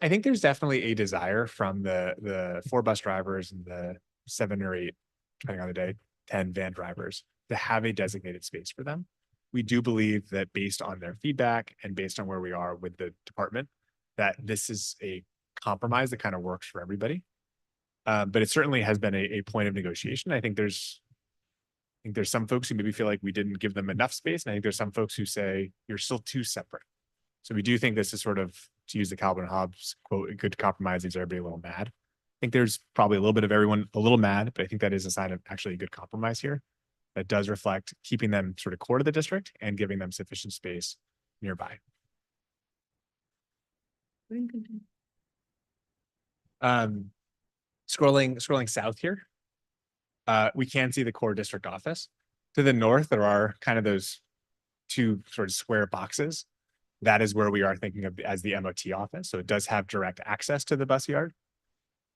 Speaker 18: I think there's definitely a desire from the 4 bus drivers and the 7 or 8, depending on the day, 10 van drivers to have a designated space for them. We do believe that based on their feedback and based on where we are with the department, that this is a compromise that kind of works for everybody. But it certainly has been a point of negotiation. I think there's some folks who maybe feel like we didn't give them enough space. And I think there's some folks who say you're still too separate. So we do think this is sort of, to use the Calvin Hobbes quote, a good compromise leaves everybody a little mad. I think there's probably a little bit of everyone a little mad, but I think that is a sign of actually a good compromise here that does reflect keeping them sort of core to the district and giving them sufficient space nearby. Scrolling south here, we can see the core district office. To the north, there are kind of those 2 sort of square boxes. That is where we are thinking of as the MOT office. So it does have direct access to the bus yard.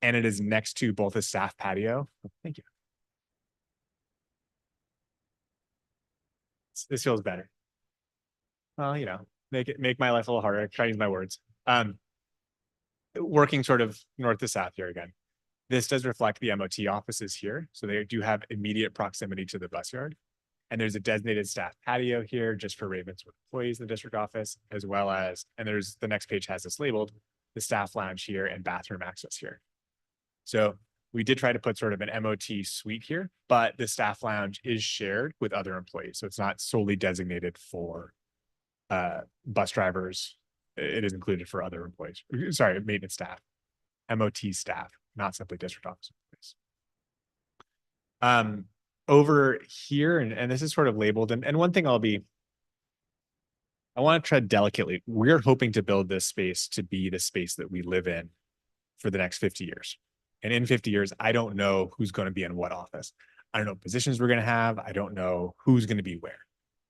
Speaker 18: And it is next to both a staff patio. Thank you. This feels better. Well, make my life a little harder. Try to use my words. Working sort of north to south here again. This does reflect the MOT offices here. So they do have immediate proximity to the bus yard. And there's a designated staff patio here just for Ravenswood employees in the district office, as well as, and there's the next page has this labeled, the staff lounge here and bathroom access here. So we did try to put sort of an MOT suite here, but the staff lounge is shared with other employees. So it's not solely designated for bus drivers. It is included for other employees. Sorry, maintenance staff, MOT staff, not simply district office employees. Over here, and this is sort of labeled, and one thing I want to tread delicately. We're hoping to build this space to be the space that we live in for the next 50 years. And in 50 years, I don't know who's going to be in what office. I don't know what positions we're going to have. I don't know who's going to be where.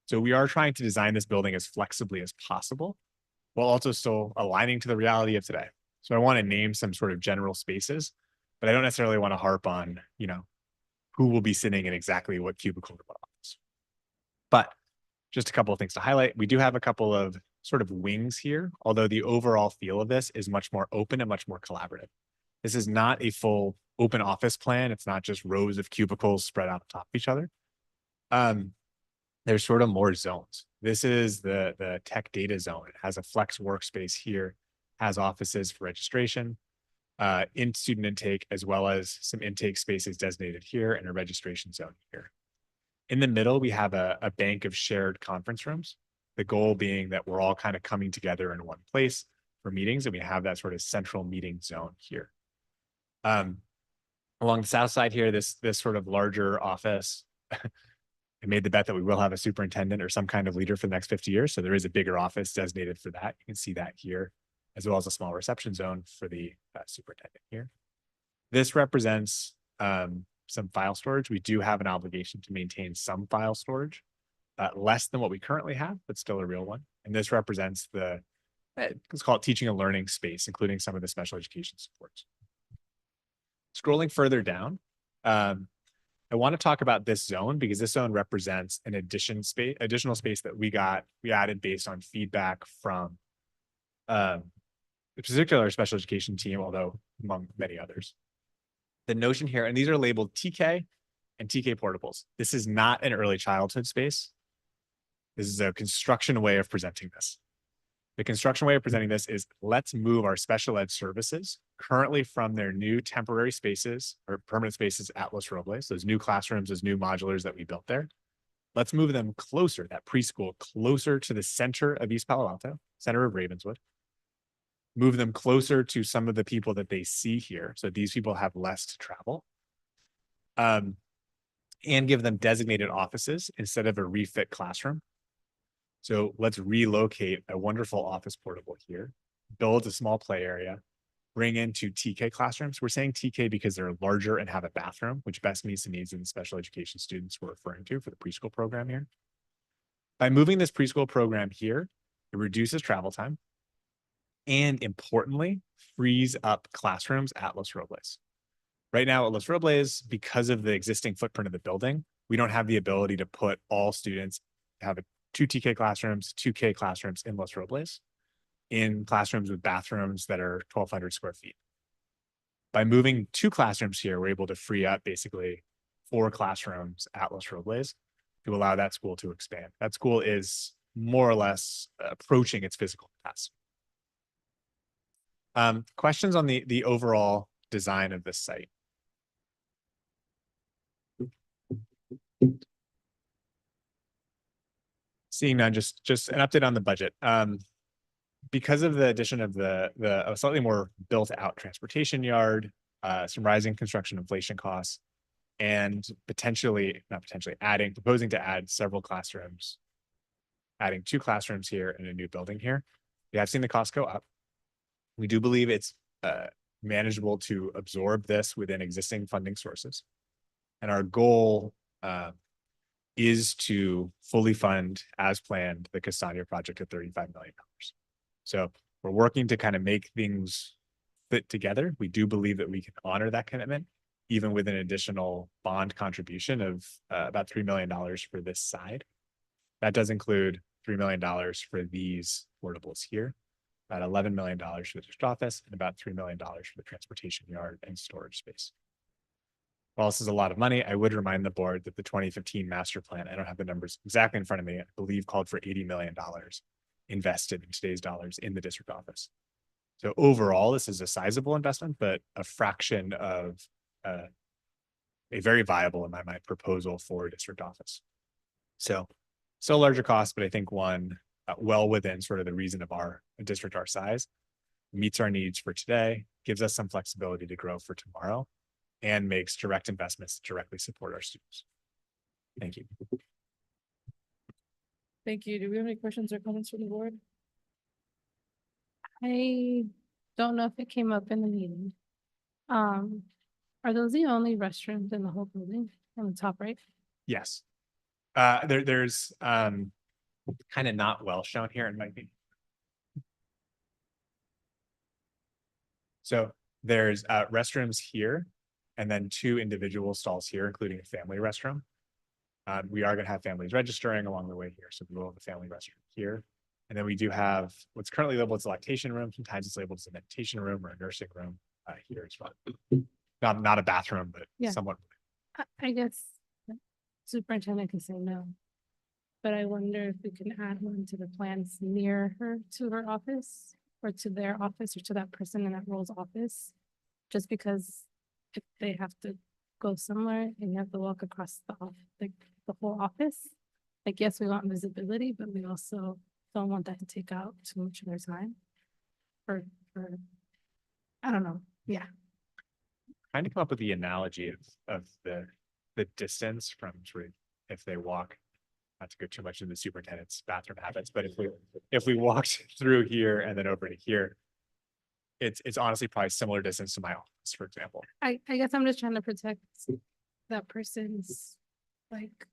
Speaker 18: So we are trying to design this building as flexibly as possible, while also still aligning to the reality of today. So I want to name some sort of general spaces, but I don't necessarily want to harp on, who will be sitting in exactly what cubicle or what office. But just a couple of things to highlight. We do have a couple of sort of wings here, although the overall feel of this is much more open and much more collaborative. This is not a full open office plan. It's not just rows of cubicles spread out on top of each other. There's sort of more zones. This is the tech data zone. It has a flex workspace here, has offices for registration, in student intake, as well as some intake spaces designated here and a registration zone here. In the middle, we have a bank of shared conference rooms. The goal being that we're all kind of coming together in one place for meetings, and we have that sort of central meeting zone here. Along the south side here, this sort of larger office, I made the bet that we will have a superintendent or some kind of leader for the next 50 years. So there is a bigger office designated for that. You can see that here, as well as a small reception zone for the superintendent here. This represents some file storage. We do have an obligation to maintain some file storage, less than what we currently have, but still a real one. And this represents let's call it teaching and learning space, including some of the special education supports. Scrolling further down, I want to talk about this zone because this zone represents an additional space that we added based on feedback from the particular special education team, although among many others. The notion here, and these are labeled TK and TK portables. This is not an early childhood space. This is a construction way of presenting this. The construction way of presenting this is let's move our special ed services currently from their new temporary spaces or permanent spaces at Los Robles, those new classrooms, those new modulars that we built there. Let's move them closer, that preschool, closer to the center of East Palo Alto, center of Ravenswood. Move them closer to some of the people that they see here. So these people have less to travel. And give them designated offices instead of a refit classroom. So let's relocate a wonderful office portable here, build a small play area, bring in 2 TK classrooms. We're saying TK because they're larger and have a bathroom, which best meets the needs of the special education students we're referring to for the preschool program here. By moving this preschool program here, it reduces travel time and importantly, frees up classrooms at Los Robles. Right now at Los Robles, because of the existing footprint of the building, we don't have the ability to put all students, have 2 TK classrooms, 2K classrooms in Los Robles, in classrooms with bathrooms that are 1,200 square feet. By moving 2 classrooms here, we're able to free up basically 4 classrooms at Los Robles to allow that school to expand. That school is more or less approaching its physical capacity. Questions on the overall design of this site? Seeing none, just an update on the budget. Because of the addition of a slightly more built out transportation yard, some rising construction inflation costs, and proposing to add several classrooms, adding 2 classrooms here and a new building here. We have seen the costs go up. We do believe it's manageable to absorb this within existing funding sources. And our goal is to fully fund as planned the Castania project at $35 million. So we're working to kind of make things fit together. We do believe that we can honor that commitment, even with an additional bond contribution of about $3 million for this side. That does include $3 million for these portables here, about $11 million for the district office, and about $3 million for the transportation yard and storage space. While this is a lot of money, I would remind the board that the 2015 master plan, I don't have the numbers exactly in front of me, I believe called for $80 million invested in today's dollars in the district office. So overall, this is a sizable investment, but a fraction of a very viable, in my mind, proposal for district office. So still larger cost, but I think one well within sort of the reason of a district our size, meets our needs for today, gives us some flexibility to grow for tomorrow, and makes direct investments to directly support our students. Thank you.
Speaker 1: Thank you. Do we have any questions or comments from the board?
Speaker 3: I don't know if it came up in the meeting. Are those the only restrooms in the whole building on the top right?
Speaker 18: Yes. There's kind of not well shown here, it might be. So there's restrooms here, and then 2 individual stalls here, including a family restroom. We are going to have families registering along the way here. So we will have a family restroom here. And then we do have what's currently labeled as a lactation room. Sometimes it's labeled as a meditation room or a nursing room here as well. Not a bathroom, but
Speaker 3: Yeah.
Speaker 18: somewhat.
Speaker 3: I guess superintendent can say no. But I wonder if we can add one to the plans near her, to her office, or to their office, or to that person in that role's office. Just because if they have to go somewhere and you have to walk across like the whole office. Like, yes, we want visibility, but we also don't want that to take out too much of their time. For, I don't know, yeah.
Speaker 18: Trying to come up with the analogy of the distance from sort of if they walk, not to go too much into the superintendent's bathroom habits, but if we walked through here and then over to here, it's honestly probably similar distance to my office, for example.
Speaker 3: I guess I'm just trying to protect that person's, like,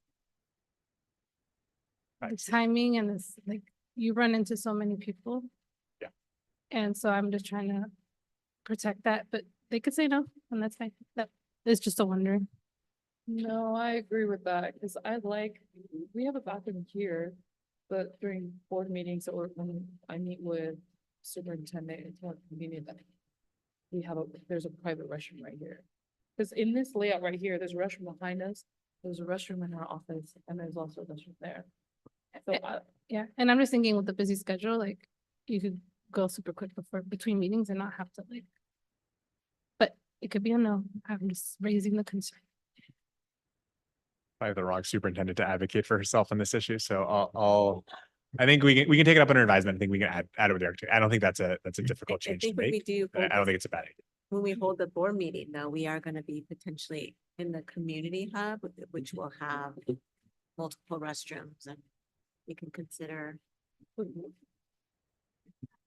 Speaker 3: the timing and this, like, you run into so many people.
Speaker 18: Yeah.
Speaker 3: And so I'm just trying to protect that, but they could say no, and that's fine. That is just a wondering.
Speaker 1: No, I agree with that, because we have a bathroom here, but during board meetings or when I meet with superintendent and tell community that there's a private restroom right here. Because in this layout right here, there's a restroom behind us, there's a restroom in our office, and there's also a restroom there. So
Speaker 3: Yeah, and I'm just thinking with the busy schedule, like, you could go super quick between meetings and not have to, like. But it could be a no. I'm just raising the concern.
Speaker 18: I have the wrong superintendent to advocate for herself on this issue, so I think we can take it up under advisement. I think we can add it with the architect. I don't think that's a difficult
Speaker 9: I
Speaker 18: change to
Speaker 9: think when we
Speaker 18: make.
Speaker 9: do,
Speaker 18: I don't think it's a bad idea.
Speaker 9: when we hold the board meeting, though, we are going to be potentially in the community hub, which will have multiple restrooms, and we can consider.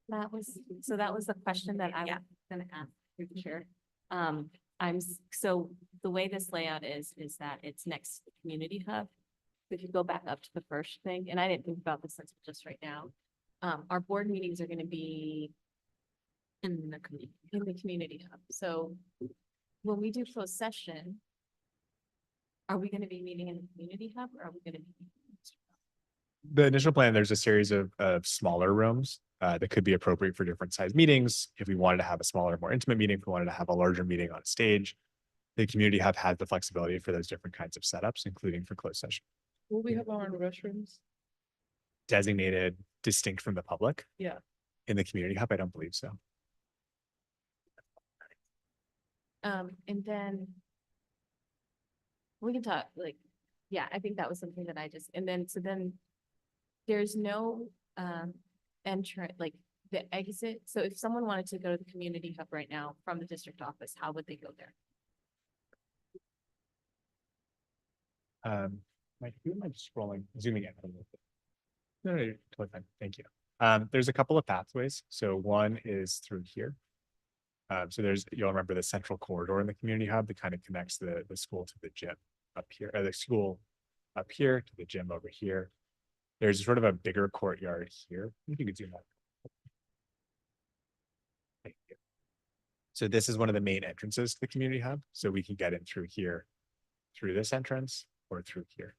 Speaker 8: That was the question that I was gonna ask through the chair. So the way this layout is that it's next to the community hub. If you go back up to the first thing, and I didn't think about this until just right now. Our board meetings are gonna be in the community hub. So when we do closed session, are we gonna be meeting in the community hub, or are we gonna be?
Speaker 18: The initial plan, there's a series of smaller rooms that could be appropriate for different size meetings. If we wanted to have a smaller, more intimate meeting, if we wanted to have a larger meeting on stage, the community hub had the flexibility for those different kinds of setups, including for closed session.
Speaker 1: Will we have our own restrooms?
Speaker 18: Designated distinct from the public
Speaker 1: Yeah.
Speaker 18: in the community hub, I don't believe so.
Speaker 8: And then we can talk, like, yeah, I think that was something that so then there's no entrance, like the exit. So if someone wanted to go to the community hub right now from the district office, how would they go there?
Speaker 18: Mike, who am I scrolling, zooming in? No, totally fine. Thank you. There's a couple of pathways. So one is through here. So you'll remember the central corridor in the community hub that kind of connects the school to the gym up here, or the school up here to the gym over here. There's sort of a bigger courtyard here. You can zoom out. Thank you. So this is one of the main entrances to the community hub. So we can get in through here, through this entrance, or through here.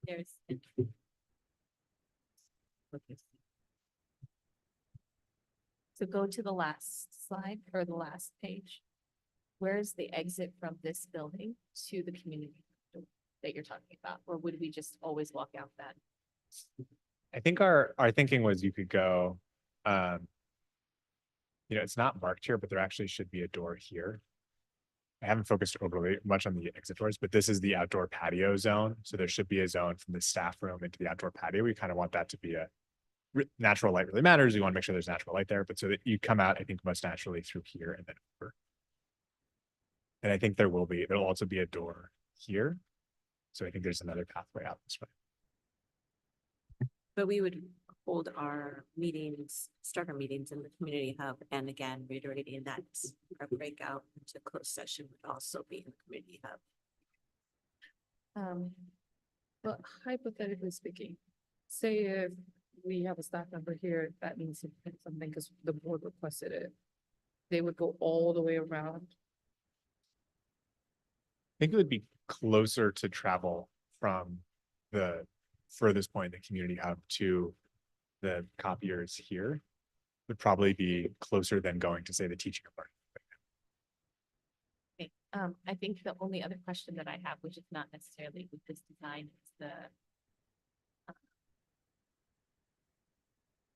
Speaker 8: There's. So go to the last slide or the last page. Where's the exit from this building to the community that you're talking about? Or would we just always walk out that?
Speaker 18: I think our thinking was you could go, it's not marked here, but there actually should be a door here. I haven't focused overly much on the exit doors, but this is the outdoor patio zone. So there should be a zone from the staff room into the outdoor patio. We kind of want that to be natural light really matters. We want to make sure there's natural light there, but so that you come out, I think, most naturally through here and then over. And I think there'll also be a door here. So I think there's another pathway out this way.
Speaker 9: But we would hold our meetings, start our meetings in the community hub, and again, reiterating that our breakout into closed session would also be in the community hub.
Speaker 1: But hypothetically speaking, say if we have a staff member here that needs something because the board requested it, they would go all the way around.
Speaker 18: I think it would be closer to travel from the furthest point in the community hub to the copiers here. Would probably be closer than going to, say, the teaching department.
Speaker 8: I think the only other question that I have, which is not necessarily with this design, is the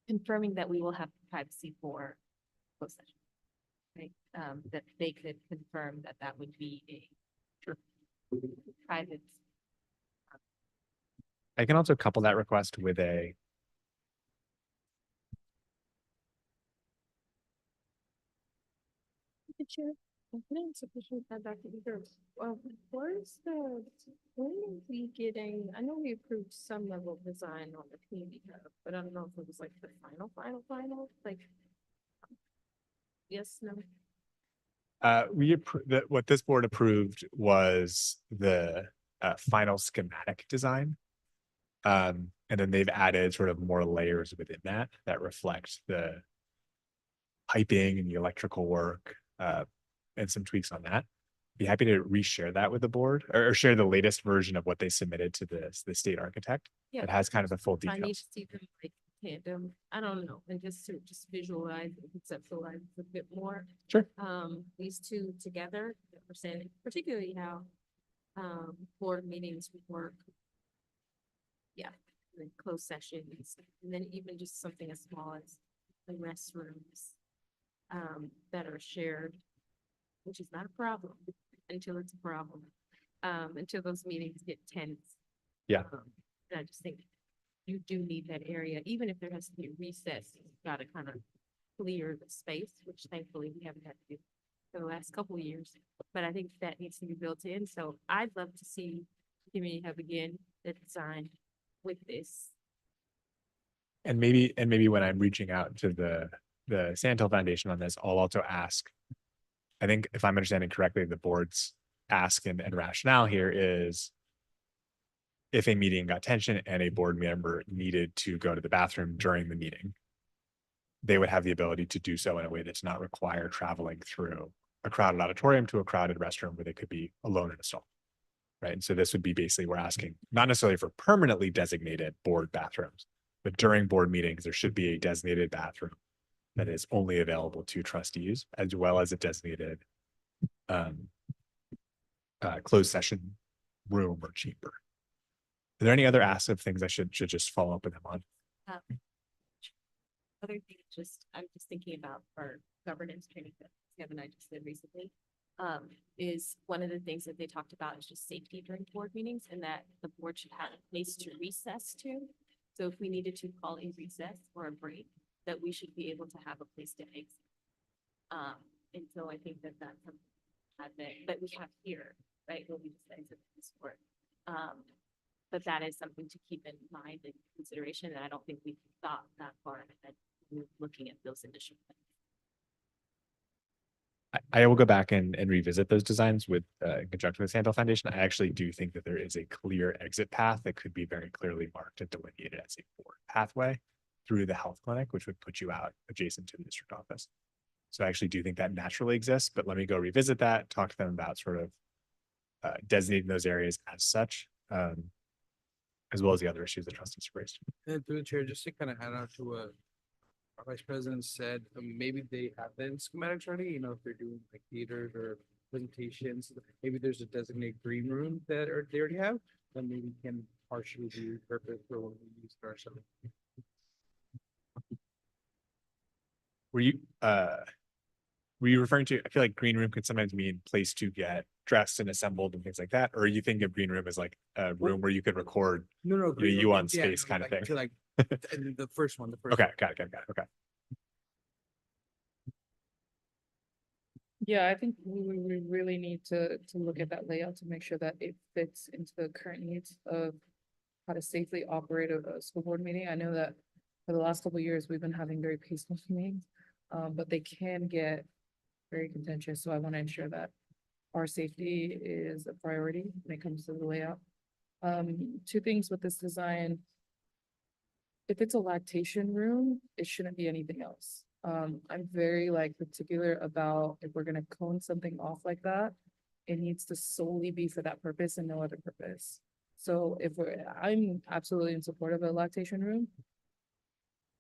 Speaker 8: confirming that we will have privacy for closed session. Right, that they could confirm that that would be a private.
Speaker 18: I can also couple that request with a
Speaker 6: Chair, can I ask a question about Dr. Eager? Where's when are we getting, I know we approved some level of design on the community hub, but I don't know if it was like the final, like. Yes, no.
Speaker 18: What this board approved was the final schematic design. And then they've added sort of more layers within that reflect the piping and the electrical work, and some tweaks on that. Be happy to reshare that with the board or share the latest version of what they submitted to the state architect.
Speaker 6: Yeah.
Speaker 18: It has kind of the full
Speaker 6: I need
Speaker 18: details.
Speaker 6: to see them like tandem, I don't know, and just to visualize, and conceptualize a bit more.
Speaker 18: Sure.
Speaker 6: These two together, understanding particularly how board meetings work. Yeah, like closed sessions, and then even just something as small as the restrooms that are shared, which is not a problem until it's a problem, until those meetings get tense.
Speaker 18: Yeah.
Speaker 6: And I just think you do need that area, even if there has to be a recess, you've got to kind of clear the space, which thankfully we haven't had to do for the last couple of years. But I think that needs to be built in. So I'd love to see Community Hub again, the design with this.
Speaker 18: And maybe when I'm reaching out to the Sandhill Foundation on this, I'll also ask, I think if I'm understanding correctly, the board's ask and rationale here is if a meeting got tension and a board member needed to go to the bathroom during the meeting, they would have the ability to do so in a way that's not require traveling through a crowded auditorium to a crowded restroom where they could be alone in a stall. Right. And so this would be basically, we're asking not necessarily for permanently designated board bathrooms, but during board meetings, there should be a designated bathroom that is only available to trustees, as well as a designated closed session room or chamber. Are there any other asks of things I should just follow up with them on?
Speaker 8: Other thing, I'm just thinking about our governance training that Kevin and I just did recently. Is one of the things that they talked about is just safety during board meetings, and that the board should have a place to recess to. So if we needed to call a recess or a break, that we should be able to have a place to exit. And so I think that that's something that we have here, right, when we just exit this board. But that is something to keep in mind and consideration, and I don't think we've thought that far ahead when we're looking at those initial plans.
Speaker 18: I will go back and revisit those designs with in conjunction with Sandhill Foundation. I actually do think that there is a clear exit path that could be very clearly marked and delineated as a board pathway through the health clinic, which would put you out adjacent to the district office. So I actually do think that naturally exists, but let me go revisit that, talk to them about sort of designating those areas as such, as well as the other issues the trustees raised.
Speaker 4: And through the chair, just to kind of add on to what our vice president said, maybe they have that in schematics already, you know, if they're doing like theaters or presentations, maybe there's a designated green room that they already have, then maybe can partially be repurposed for when we use it ourselves.
Speaker 18: Were you referring to, I feel like green room could sometimes mean place to get dressed and assembled and things like that, or you think of green room as like a room where you could record
Speaker 4: green
Speaker 18: you
Speaker 4: room,
Speaker 18: on
Speaker 4: yeah,
Speaker 18: space kind of thing?
Speaker 4: To like, and the first one,
Speaker 18: Okay, got it, okay.
Speaker 1: Yeah, I think we really need to look at that layout to make sure that it fits into the current needs of how to safely operate a school board meeting. I know that for the last couple of years, we've been having very peaceful meetings, but they can get very contentious. So I want to ensure that our safety is a priority when it comes to the layout. Two things with this design. If it's a lactation room, it shouldn't be anything else. I'm very particular about if we're gonna cone something off like that, it needs to solely be for that purpose and no other purpose. So I'm absolutely in support of a lactation room,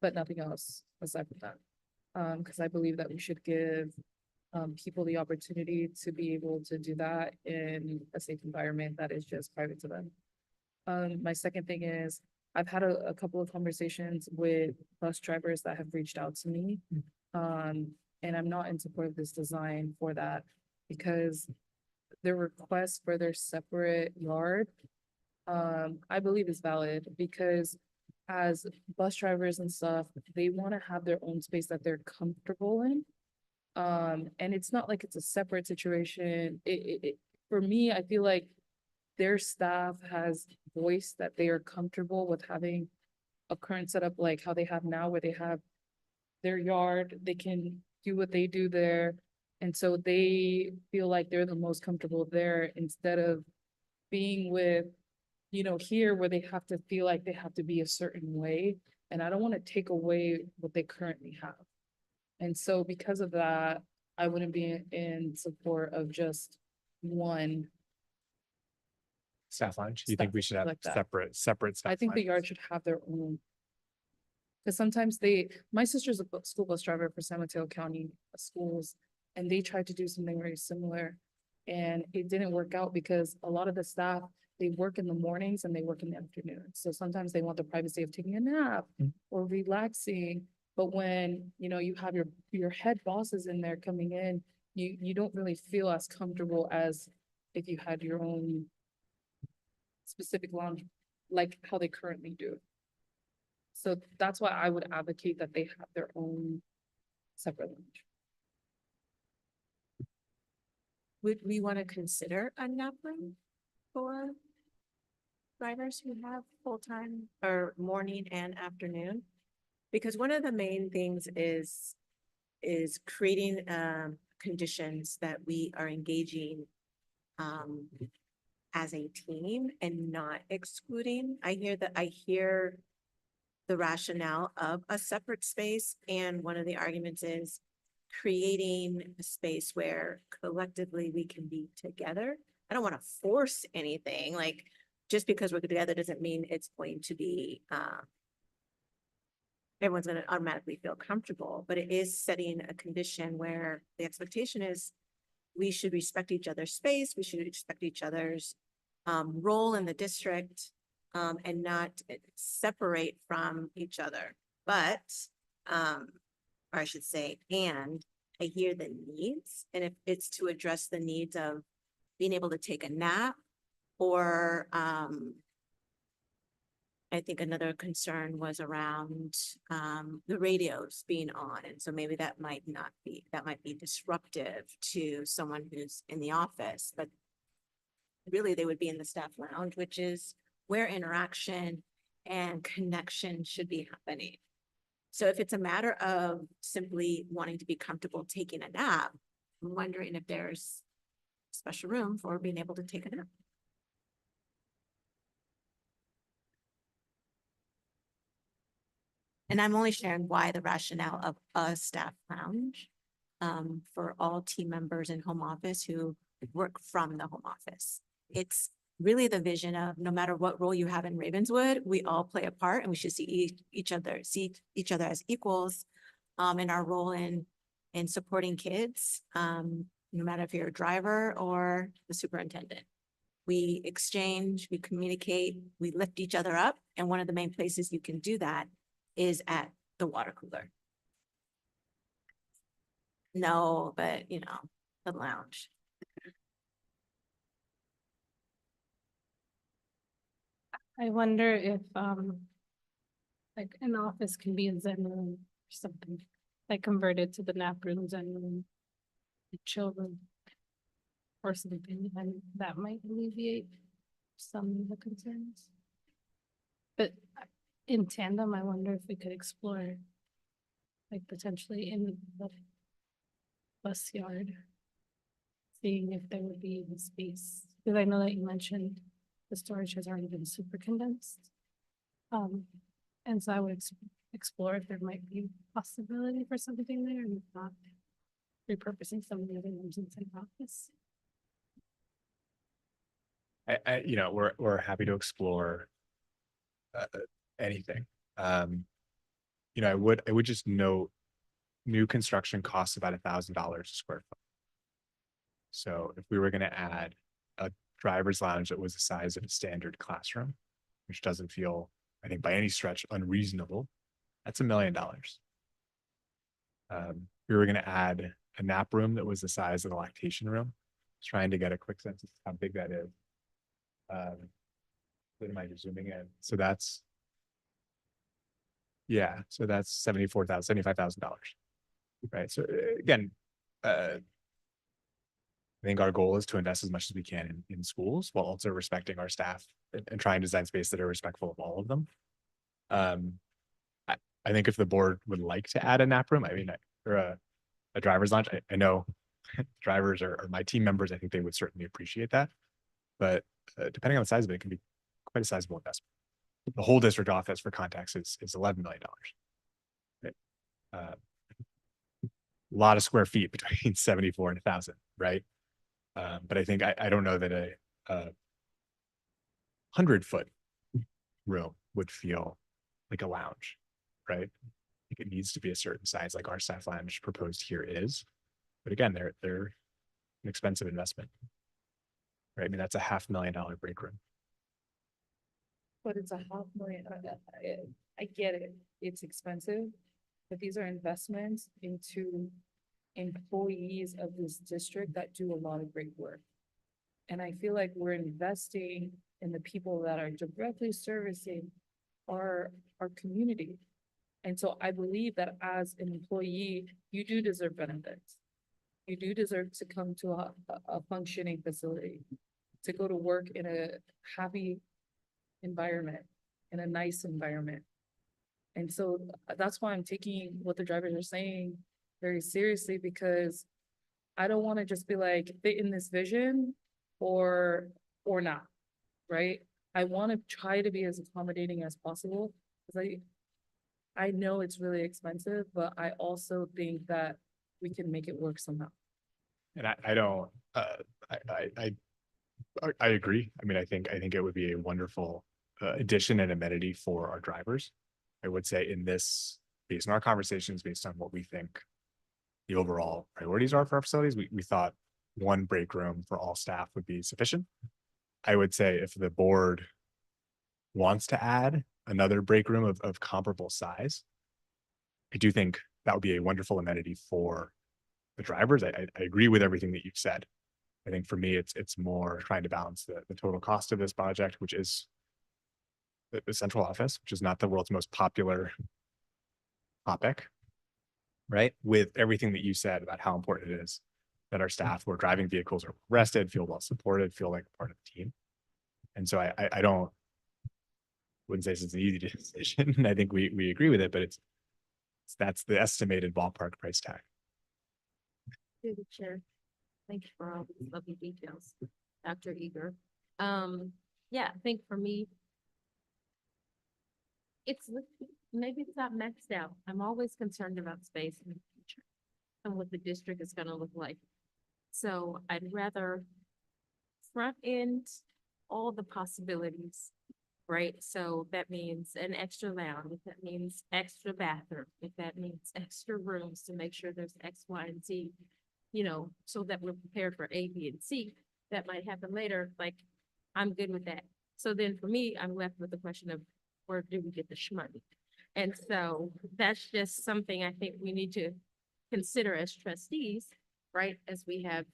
Speaker 1: but nothing else aside from that. Because I believe that we should give people the opportunity to be able to do that in a safe environment that is just private to them. My second thing is, I've had a couple of conversations with bus drivers that have reached out to me. And I'm not in support of this design for that because their request for their separate yard, I believe is valid because as bus drivers and stuff, they want to have their own space that they're comfortable in. And it's not like it's a separate situation. For me, I feel like their staff has voiced that they are comfortable with having a current setup like how they have now, where they have their yard, they can do what they do there. And so they feel like they're the most comfortable there instead of being with, here where they have to feel like they have to be a certain way. And I don't want to take away what they currently have. And so because of that, I wouldn't be in support of just one.
Speaker 18: Staff lounge. You think
Speaker 1: Staff
Speaker 18: we should have
Speaker 1: like that.
Speaker 18: separate staff
Speaker 1: I think the
Speaker 18: lounges?
Speaker 1: yard should have their own. Because sometimes my sister's a school bus driver for San Mateo County schools, and they tried to do something very similar. And it didn't work out because a lot of the staff, they work in the mornings and they work in the afternoons. So sometimes they want the privacy of taking a nap or relaxing. But when, you have your head bosses in there coming in, you don't really feel as comfortable as if you had your own specific lounge, like how they currently do. So that's why I would advocate that they have their own separate lounge.
Speaker 9: Would we want to consider a nap room for drivers who have full-time or morning and afternoon? Because one of the main things is creating conditions that we are engaging as a team and not excluding. I hear the rationale of a separate space, and one of the arguments is creating a space where collectively we can be together. I don't want to force anything, like just because we're together doesn't mean it's going to be everyone's going to automatically feel comfortable, but it is setting a condition where the expectation is we should respect each other's space, we should respect each other's role in the district, and not separate from each other. But, or I should say, and I hear the needs, and if it's to address the needs of being able to take a nap, or I think another concern was around the radios being on. And so maybe that might be disruptive to someone who's in the office, but really they would be in the staff lounge, which is where interaction and connection should be happening. So if it's a matter of simply wanting to be comfortable taking a nap, I'm wondering if there's a special room for being able to take a nap. And I'm only sharing why the rationale of a staff lounge for all team members in home office who work from the home office. It's really the vision of no matter what role you have in Ravenswood, we all play a part and we should see each other as equals in our role in supporting kids, no matter if you're a driver or the superintendent. We exchange, we communicate, we lift each other up. And one of the main places you can do that is at the water cooler. No, but the lounge.
Speaker 3: I wonder if like an office can be a Zen room or something, like converted to the nap room, Zen room, the chill room or something, and that might alleviate some of the concerns. But in tandem, I wonder if we could explore like potentially in the bus yard, seeing if there would be even space. Because I know that you mentioned the storage has already been super condensed. And so I would explore if there might be a possibility for something there and not repurposing some of the other rooms inside the office.
Speaker 18: We're happy to explore anything. I would just note new construction costs about $1,000 a square foot. So if we were gonna add a driver's lounge that was the size of a standard classroom, which doesn't feel, I think by any stretch, unreasonable, that's $1 million. We were gonna add a nap room that was the size of the lactation room. Just trying to get a quick sense of how big that is. What am I just zooming in? So that's, yeah, so that's $75,000, right? So again, I think our goal is to invest as much as we can in schools while also respecting our staff and trying to design space that are respectful of all of them. I think if the board would like to add a nap room, I mean, or a driver's lounge, I know drivers are my team members. I think they would certainly appreciate that. But depending on the size of it, it can be quite a sizable investment. The whole district office, for context, is $11 million. Right? A lot of square feet between 74 and 1,000, right? But I think I don't know that a 100-foot room would feel like a lounge, right? I think it needs to be a certain size, like our staff lounge proposed here is. But again, they're an expensive investment, right? I mean, that's a $500,000 break room.
Speaker 1: But it's $500,000. I get it. It's expensive, but these are investments into employees of this district that do a lot of great work. And I feel like we're investing in the people that are directly servicing our community. And so I believe that as an employee, you do deserve benefits. You do deserve to come to a functioning facility, to go to work in a happy environment, in a nice environment. And so that's why I'm taking what the drivers are saying very seriously, because I don't want to just be like fit in this vision or not, right? I want to try to be as accommodating as possible, because I know it's really expensive, but I also think that we can make it work somehow.
Speaker 18: And I don't, I agree. I mean, I think it would be a wonderful addition and amenity for our drivers. I would say in this, based on our conversations, based on what we think the overall priorities are for our facilities, we thought one break room for all staff would be sufficient. I would say if the board wants to add another break room of comparable size, I do think that would be a wonderful amenity for the drivers. I agree with everything that you've said. I think for me, it's more trying to balance the total cost of this project, which is the central office, which is not the world's most popular topic, right? With everything that you said about how important it is that our staff who are driving vehicles are rested, feel well supported, feel like part of the team. And so I wouldn't say it's an easy decision. I think we agree with it, but that's the estimated ballpark price tag.
Speaker 8: Through the chair. Thank you for all these lovely details, Dr. Eager. Yeah, I think for me, maybe it's not maxed out. I'm always concerned about space in the future and what the district is going to look like. So I'd rather front end all the possibilities, right? So that means an extra lounge, if that means extra bathroom, if that means extra rooms to make sure there's X, Y, and Z, so that we're prepared for A, B, and C. That might happen later. Like, I'm good with that. So then for me, I'm left with the question of where do we get the money? And so that's just something I think we need to consider as trustees, right? As we have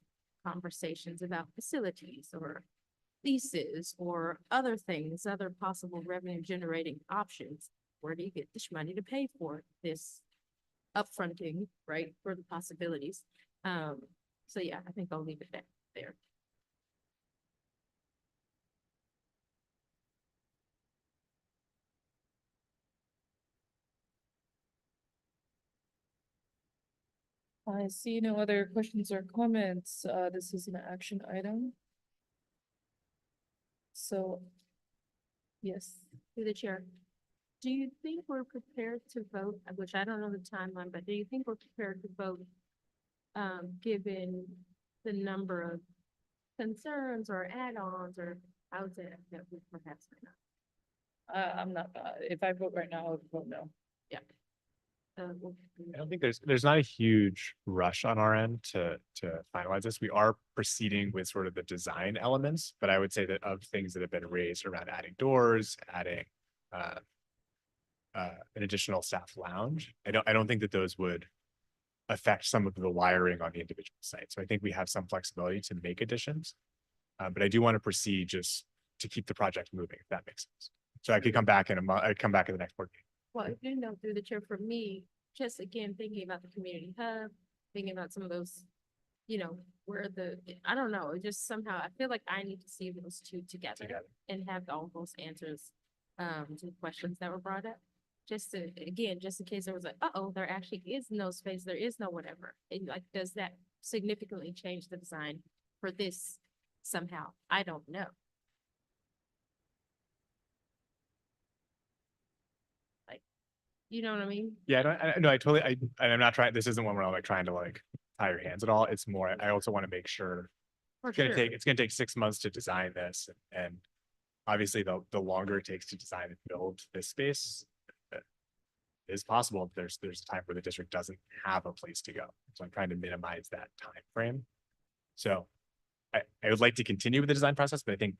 Speaker 8: conversations about facilities or leases or other things, other possible revenue generating options. Where do you get this money to pay for this upfronting, right, for the possibilities? So yeah, I think I'll leave it there.
Speaker 1: I see no other questions or comments. This is an action item. So, yes.
Speaker 8: Through the chair. Do you think we're prepared to vote, which I don't know the timeline, but do you think we're prepared to vote, given the number of concerns or add-ons, or how's it that we perhaps may not?
Speaker 1: I'm not, if I vote right now, I would vote no.
Speaker 8: Yeah.
Speaker 18: I don't think there's not a huge rush on our end to finalize this. We are proceeding with sort of the design elements, but I would say that of things that have been raised around adding doors, adding an additional staff lounge, I don't think that those would affect some of the wiring on the individual site. So I think we have some flexibility to make additions, but I do want to proceed just to keep the project moving, if that makes sense. So I could come back in a month. I'd come back in the next board meeting.
Speaker 6: Well, you know, through the chair, for me, just again, thinking about the community hub, thinking about some of those, you know, where I don't know, it just somehow, I feel like I need to see those two together and have all those answers to the questions that were brought up. Just to, again, just in case there was like, uh-oh, there actually is no space, there is no whatever. And like, does that significantly change the design for this somehow? I don't know. You know what I mean?
Speaker 18: Yeah, no, I totally, and I'm not trying, this isn't one where I'm like trying to like tie your hands at all. It's more, I also want to make sure
Speaker 6: For
Speaker 18: it's gonna
Speaker 6: sure.
Speaker 18: it's gonna take 6 months to design this, and obviously the longer it takes to design and build this space, is possible. There's a time where the district doesn't have a place to go. So I'm trying to minimize that time frame. So I would like to continue with the design process, but I think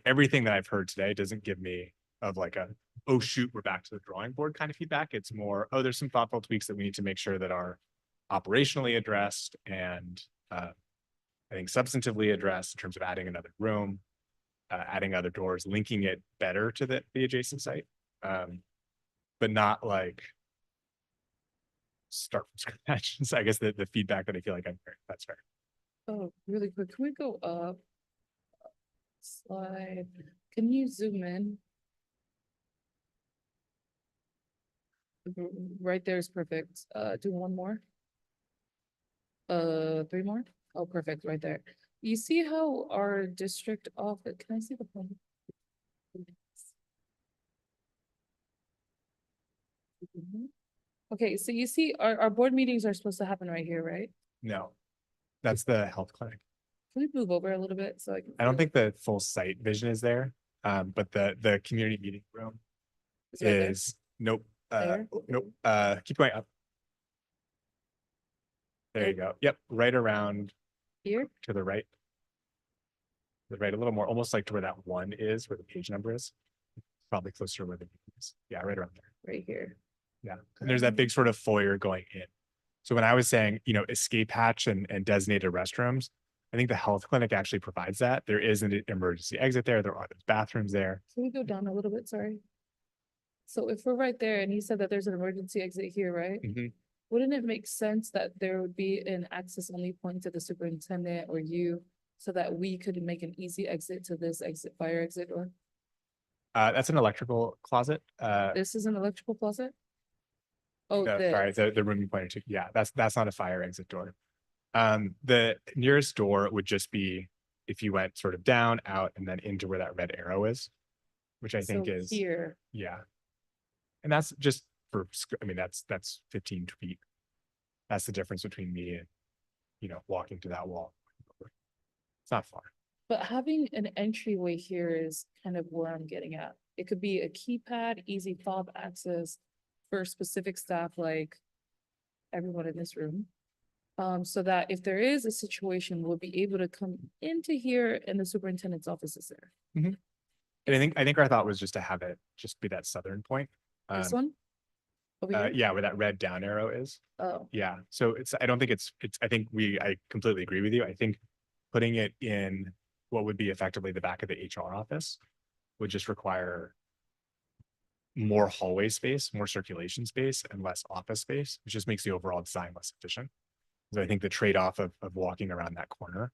Speaker 18: everything that I've heard today doesn't give me of like a, oh shoot, we're back to the drawing board kind of feedback. It's more, oh, there's some thoughtful tweaks that we need to make sure that are operationally addressed and I think substantively addressed in terms of adding another room, adding other doors, linking it better to the adjacent site. But not like start from scratch. So I guess the feedback that I feel like I'm hearing, that's fair.
Speaker 1: Oh, really quick, can we go up? Slide, can you zoom in? Right there is perfect. Do one more. 3 more? Oh, perfect, right there. You see how our district office, can I see the plan? Okay, so you see our board meetings are supposed to happen right here, right?
Speaker 18: No, that's the health clinic.
Speaker 1: Can we move over a little bit so I can?
Speaker 18: I don't think the full site vision is there, but the community meeting room
Speaker 1: It's right there?
Speaker 18: is, nope,
Speaker 1: There?
Speaker 18: nope, keep going up. There you go. Yep, right around
Speaker 1: Here?
Speaker 18: to the right. The right, a little more, almost like to where that one is, where the page number is. Probably closer to where the meeting is. Yeah, right around there.
Speaker 1: Right here.
Speaker 18: Yeah, and there's that big sort of foyer going in. So when I was saying, you know, escape hatch and designated restrooms, I think the health clinic actually provides that. There is an emergency exit there. There are those bathrooms there.
Speaker 1: Can we go down a little bit, sorry? So if we're right there and you said that there's an emergency exit here, right?
Speaker 18: Mhm.
Speaker 1: Wouldn't it make sense that there would be an access only point to the superintendent or you so that we could make an easy exit to this fire exit door?
Speaker 18: That's an electrical closet.
Speaker 1: This is an electrical closet? Oh,
Speaker 18: No,
Speaker 1: this.
Speaker 18: sorry, the room you pointed to. Yeah, that's not a fire exit door. The nearest door would just be if you went sort of down, out, and then into where that red arrow is, which I think
Speaker 1: So
Speaker 18: is,
Speaker 1: here.
Speaker 18: yeah. And that's just for, I mean, that's 15 feet. That's the difference between me and, you know, walking to that wall. It's not far.
Speaker 1: But having an entryway here is kind of where I'm getting at. It could be a keypad, easy fob access for specific staff like everyone in this room. So that if there is a situation, we'll be able to come into here and the superintendent's office is there.
Speaker 18: And I think our thought was just to have it just be that southern point.
Speaker 1: This one? Over here?
Speaker 18: Yeah, where that red down arrow is.
Speaker 1: Oh,
Speaker 18: Yeah, so I don't think it's, I completely agree with you. I think putting it in what would be effectively the back of the HR office would just require more hallway space, more circulation space, and less office space, which just makes the overall design less efficient. So I think the trade-off of walking around that corner,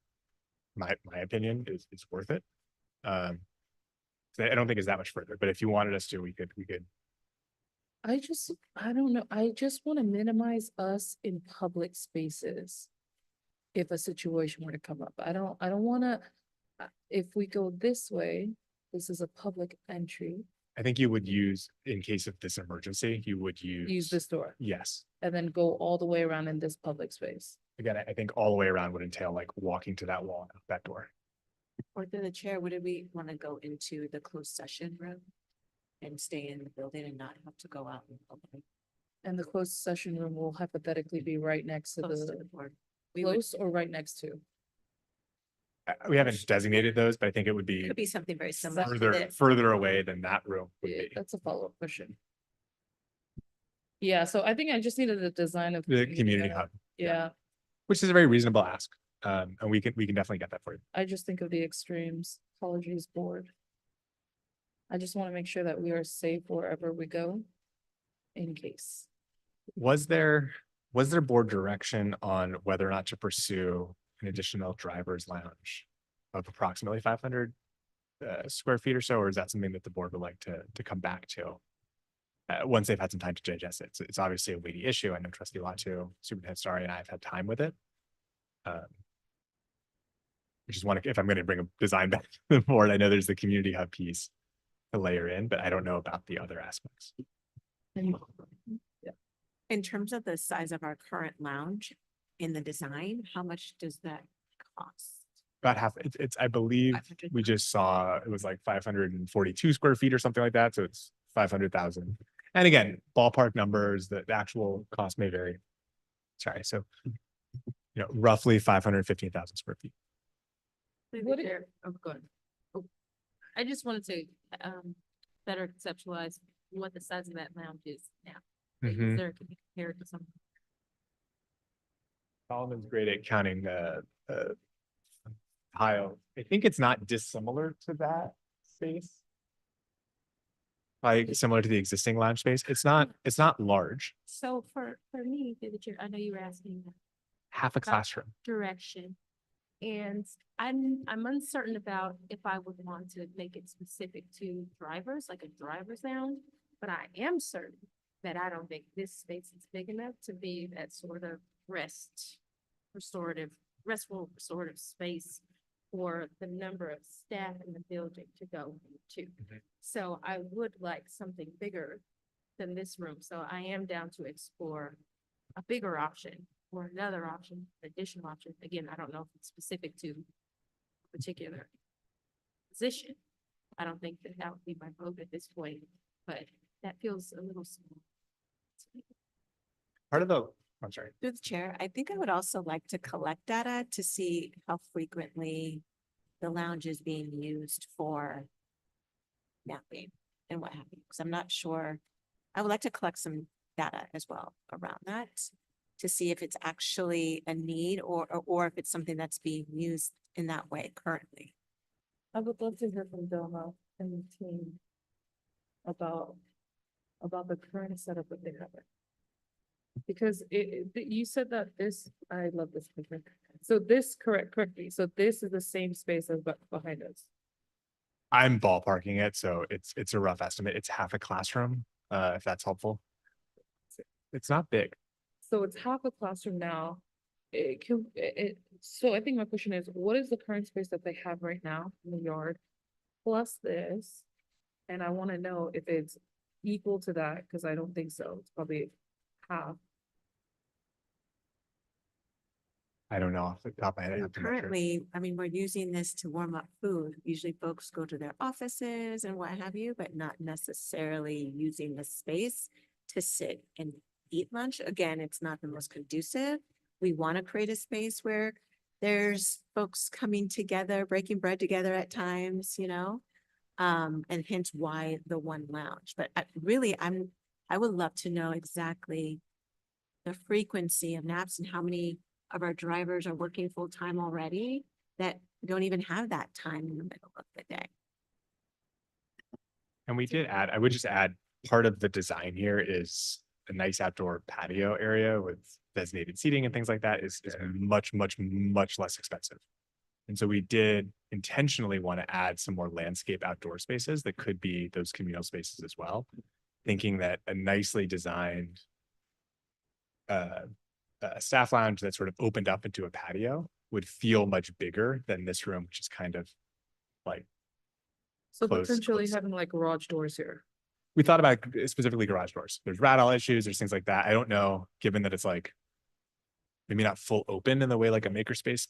Speaker 18: my opinion, is worth it. So I don't think it's that much further, but if you wanted us to, we could.
Speaker 1: I don't know. I just want to minimize us in public spaces. If a situation were to come up, I don't want to, if we go this way, this is a public entry.
Speaker 18: I think you would use, in case of this emergency, you would
Speaker 1: Use this door
Speaker 18: Yes.
Speaker 1: and then go all the way around in this public space.
Speaker 18: Again, I think all the way around would entail like walking to that wall and out that door.
Speaker 9: Or through the chair, would we want to go into the closed session room and stay in the building and not have to go out in public?
Speaker 1: And the closed session room will hypothetically be right next to
Speaker 9: Close to
Speaker 1: the
Speaker 9: the board. We would,
Speaker 1: close or right next to.
Speaker 18: We haven't designated those, but I think it would be
Speaker 9: could be something very similar to
Speaker 18: further,
Speaker 9: this.
Speaker 18: further away than that room would
Speaker 1: Yeah,
Speaker 18: be.
Speaker 1: that's a follow-up question. Yeah, so I think I just needed the design of.
Speaker 18: The community hub,
Speaker 1: Yeah,
Speaker 18: which is a very reasonable ask. And we can definitely get that for you.
Speaker 1: I just think of the extremes. Apologies, board. I just want to make sure that we are safe wherever we go. In case.
Speaker 18: Was there board direction on whether or not to pursue an additional driver's lounge of approximately 500 square feet or so, or is that something that the board would like to come back to once they've had some time to digest it? It's obviously a weighty issue. I know Trustee Latu, Superintendent Starry, and I have had time with it. I just want to, if I'm going to bring a design back to the board, I know there's the community hub piece to layer in, but I don't know about the other aspects.
Speaker 9: In terms of the size of our current lounge in the design, how much does that cost?
Speaker 18: About half, it's, I believe
Speaker 9: 500.
Speaker 18: we just saw, it was like 542 square feet or something like that. So it's 500,000. And again, ballpark numbers, the actual cost may vary. Sorry. So, roughly 515,000 square feet.
Speaker 8: What oh, go ahead. Oh, I just wanted to better conceptualize what the size of that lounge is now.
Speaker 18: Mhm.
Speaker 8: There can be compared to some.
Speaker 18: Solomon's great at counting tile. I think it's not dissimilar to that space. Like similar to the existing lounge space. It's not large.
Speaker 8: So for me, through the chair, I know you were asking
Speaker 18: Half a classroom.
Speaker 8: direction. And I'm uncertain about if I would want to make it specific to drivers, like a driver's lounge. But I am certain that I don't think this space is big enough to be that sort of restful restorative space for the number of staff in the building to go to. So I would like something bigger than this room. So I am down to explore a bigger option or another option, additional option. Again, I don't know if it's specific to a particular position. I don't think that would be my vote at this point, but that feels a little small.
Speaker 18: Part of the, I'm sorry.
Speaker 9: Through the chair, I think I would also like to collect data to see how frequently the lounge is being used for napping and what have you, because I'm not sure. I would like to collect some data as well around that to see if it's actually a need or if it's something that's being used in that way currently.
Speaker 1: I would love to hear from Delma and the team about the current setup that they have. Because you said that this, I love this picture. So this, correctly. So this is the same space as behind us.
Speaker 18: I'm ballparking it, so it's a rough estimate. It's half a classroom, if that's helpful. It's not big.
Speaker 1: So it's half a classroom now. So I think my question is, what is the current space that they have right now in the yard? Plus this, and I want to know if it's equal to that, because I don't think so. It's probably half.
Speaker 18: I don't know off the top of my head. I have to make sure.
Speaker 9: Currently, I mean, we're using this to warm up food. Usually folks go to their offices and what have you, but not necessarily using the space to sit and eat lunch. Again, it's not the most conducive. We want to create a space where there's folks coming together, breaking bread together at times, and hence why the one lounge. But I would love to know exactly the frequency of naps and how many of our drivers are working full time already that don't even have that time in the middle of the day.
Speaker 18: And we did add, I would just add, part of the design here is a nice outdoor patio area with designated seating and things like that is much less expensive. And so we did intentionally want to add some more landscape outdoor spaces that could be those communal spaces as well, thinking that a nicely designed staff lounge that sort of opened up into a patio would feel much bigger than this room, which is kind of like
Speaker 1: So potentially having like garage doors here.
Speaker 18: We thought about specifically garage doors. There's rattle issues, there's things like that. I don't know, given that it's like maybe not full open in the way like a makerspace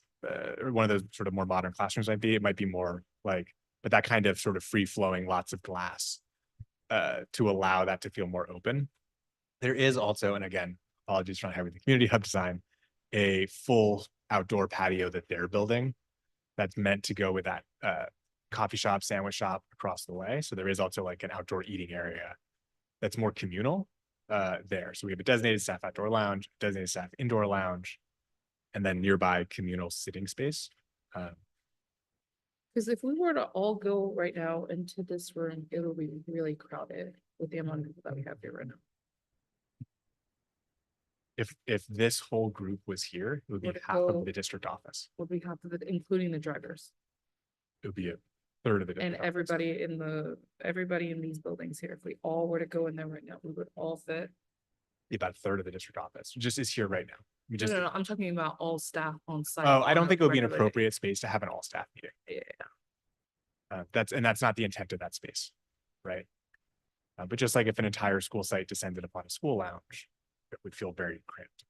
Speaker 18: or one of those sort of more modern classrooms might be. It might be more like, but that kind of sort of free flowing, lots of glass to allow that to feel more open. There is also, and again, apologies for not having the community hub design, a full outdoor patio that they're building that's meant to go with that coffee shop, sandwich shop across the way. So there is also like an outdoor eating area that's more communal there. So we have a designated staff outdoor lounge, designated staff indoor lounge, and then nearby communal sitting space.
Speaker 1: Because if we were to all go right now into this room, it will be really crowded with the amount of people that we have here right now.
Speaker 18: If this whole group was here, it would be
Speaker 1: Would it
Speaker 18: half
Speaker 1: go-
Speaker 18: of the district office.
Speaker 1: Would be half of it, including the drivers
Speaker 18: It would be a third of the
Speaker 1: and
Speaker 18: district office.
Speaker 1: everybody in these buildings here. If we all were to go in there right now, we would all fit.
Speaker 18: About a third of the district office just is here right now. We
Speaker 1: No,
Speaker 18: just,
Speaker 1: no, I'm talking about all staff on site.
Speaker 18: oh, I
Speaker 1: on
Speaker 18: don't
Speaker 1: a
Speaker 18: think it would be an
Speaker 1: regular-
Speaker 18: appropriate space to have an all staff meeting.
Speaker 1: Yeah.
Speaker 18: That's not the intent of that space, right? But just like if an entire school site descended upon a school lounge, it would feel very cramped.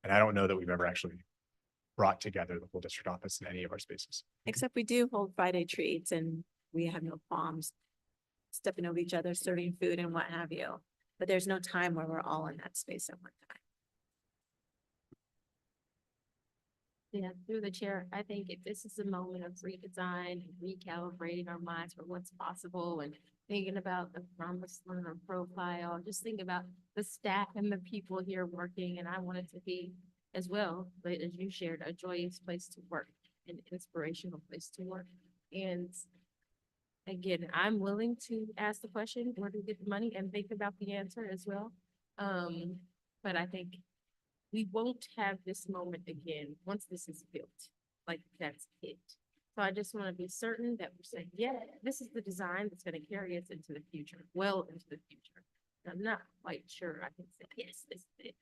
Speaker 18: And I don't know that we've ever actually brought together the whole district office in any of our spaces.
Speaker 9: Except we do hold Friday treats and we have no qualms stepping over each other, serving food and what have you. But there's no time where we're all in that space at one time.
Speaker 8: Yeah, through the chair, I think if this is a moment of redesign and recalibrating our minds for what's possible and thinking about the promised learner profile, just think about the staff and the people here working, and I want it to be as well, but as you shared, a joyous place to work, an inspirational place to work. And again, I'm willing to ask the question, where do we get the money, and think about the answer as well. But I think we won't have this moment again once this is built, like that's it. So I just want to be certain that we're saying, yeah, this is the design that's going to carry us into the future, well into the future. And I'm not quite sure I can say, yes, this is it.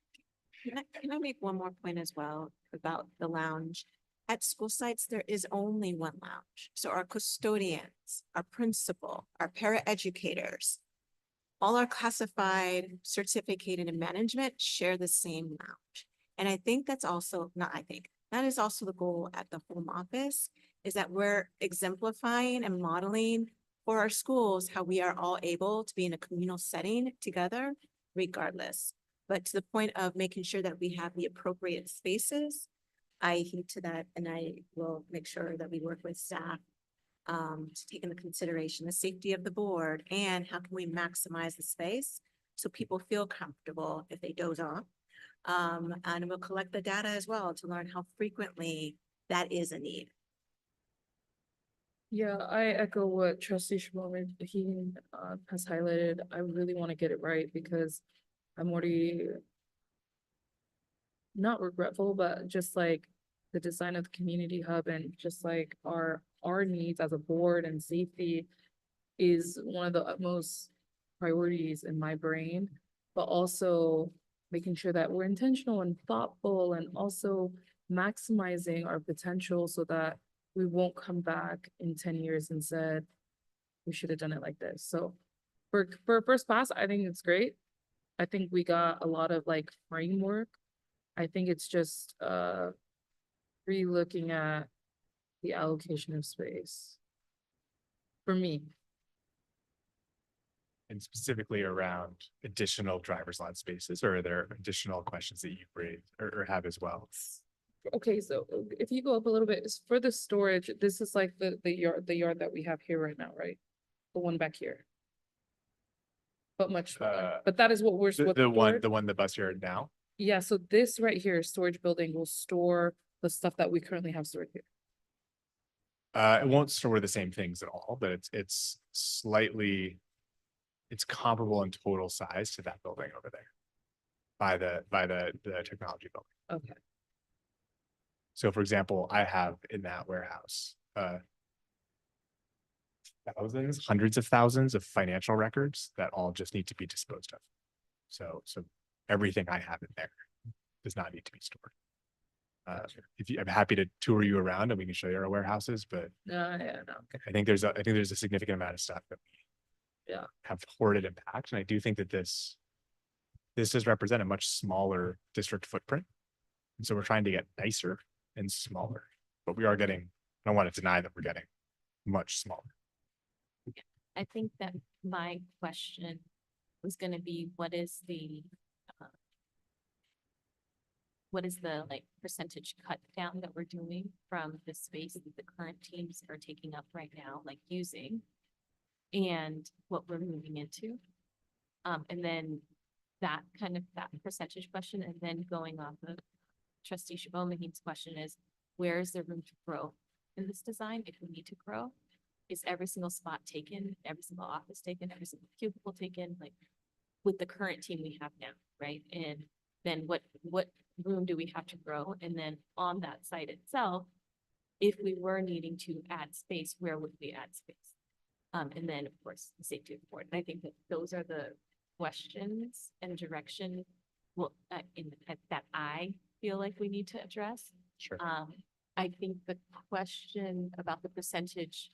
Speaker 9: Can I make one more point as well about the lounge? At school sites, there is only one lounge. So our custodians, our principal, our paraeducators, all our classified, certificated and management share the same lounge. And I think that's also, that is also the goal at the home office, is that we're exemplifying and modeling for our schools how we are all able to be in a communal setting together regardless. But to the point of making sure that we have the appropriate spaces, I heed to that, and I will make sure that we work with staff to take into consideration the safety of the board and how can we maximize the space so people feel comfortable if they doze off. And we'll collect the data as well to learn how frequently that is a need.
Speaker 1: Yeah, I echo what Trustee Shimon has highlighted. I really want to get it right because I'm already not regretful, but just like the design of the community hub and just like our needs as a board and safety is one of the utmost priorities in my brain, but also making sure that we're intentional and thoughtful and also maximizing our potential so that we won't come back in 10 years and said, we should have done it like this. So for first pass, I think it's great. I think we got a lot of like framework. I think it's just re-looking at the allocation of space for me.
Speaker 18: And specifically around additional driver's lot spaces, or are there additional questions that you've raised or have as well?
Speaker 1: Okay, so if you go up a little bit, it's for the storage, this is like the yard that we have here right now, right? The one back here. But much smaller, but that is what we're. what
Speaker 18: The one the bus yard now?
Speaker 1: Yeah, so this right here, storage building will store the stuff that we currently have stored here.
Speaker 18: It won't store the same things at all, but it's slightly, it's comparable in total size to that building over there. By the technology building.
Speaker 1: Okay.
Speaker 18: So for example, I have in that warehouse, thousands, hundreds of thousands of financial records that all just need to be disposed of. So everything I have in there does not need to be stored. I'm happy to tour you around and we can show you our warehouses, but
Speaker 1: Yeah, no.
Speaker 18: I think there's a significant amount of stuff that we have hoarded and packed. And I do think that this does represent a much smaller district footprint. And so we're trying to get nicer and smaller, but we are getting, I don't want to deny that we're getting much smaller.
Speaker 8: I think that my question was gonna be what is the like percentage cut down that we're doing from the space that the current teams are taking up right now, like using, and what we're moving into. And then that percentage question, and then going off of Trustee Shibomaheen's question is, where is there room to grow in this design if we need to grow? Is every single spot taken, every single office taken, every single cubicle taken, like with the current team we have now, right? And then what room do we have to grow? And then on that site itself, if we were needing to add space, where would we add space? And then of course, the safety of the board. And I think that those are the questions and direction that I feel like we need to address.
Speaker 18: Sure.
Speaker 8: I think the question about the percentage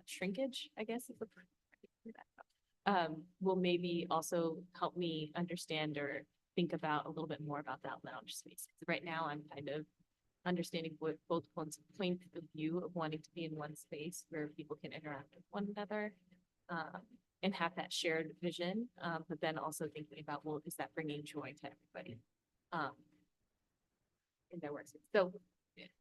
Speaker 8: shrinkage, I guess, is will maybe also help me understand or think about a little bit more about that lounge space. Right now, I'm kind of understanding what both points of view of wanting to be in one space where people can interact with one another and have that shared vision, but then also thinking about, well, is that bringing joy to everybody in their work? So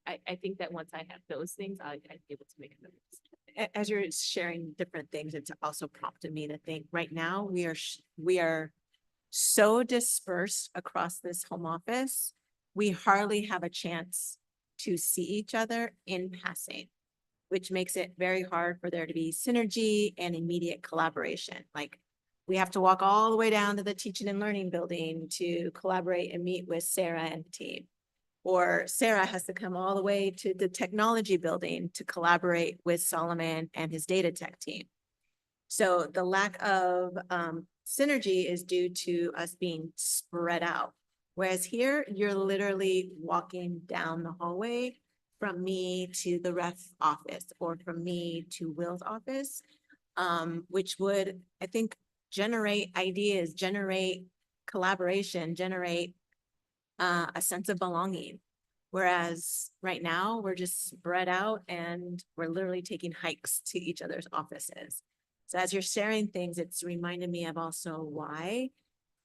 Speaker 8: I think that once I have those things, I'd be able to make a decision.
Speaker 9: As you're sharing different things, it's also prompted me to think right now we are so dispersed across this home office. We hardly have a chance to see each other in passing, which makes it very hard for there to be synergy and immediate collaboration. Like we have to walk all the way down to the teaching and learning building to collaborate and meet with Sarah and the team. Or Sarah has to come all the way to the technology building to collaborate with Solomon and his data tech team. So the lack of synergy is due to us being spread out. Whereas here, you're literally walking down the hallway from me to the ref office or from me to Will's office, which would, I think, generate ideas, generate collaboration, generate a sense of belonging. Whereas right now we're just spread out and we're literally taking hikes to each other's offices. So as you're sharing things, it's reminded me of also why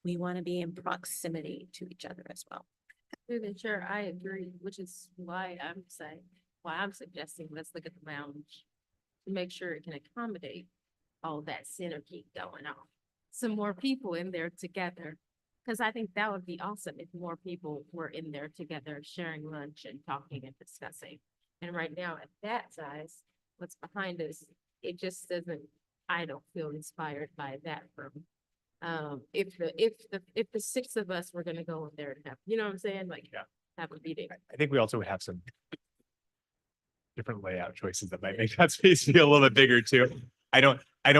Speaker 9: we want to be in proximity to each other as well.
Speaker 6: Sure, I agree, which is why I'm suggesting let's look at the lounge to make sure it can accommodate all that synergy going on. Some more people in there together. Because I think that would be awesome if more people were in there together, sharing lunch and talking and discussing. And right now at that size, what's behind us, it just doesn't, I don't feel inspired by that from, if the six of us were gonna go in there and have, you know what I'm saying? Like, have a meeting.
Speaker 18: I think we also would have some different layout choices that might make that space feel a little bit bigger too. I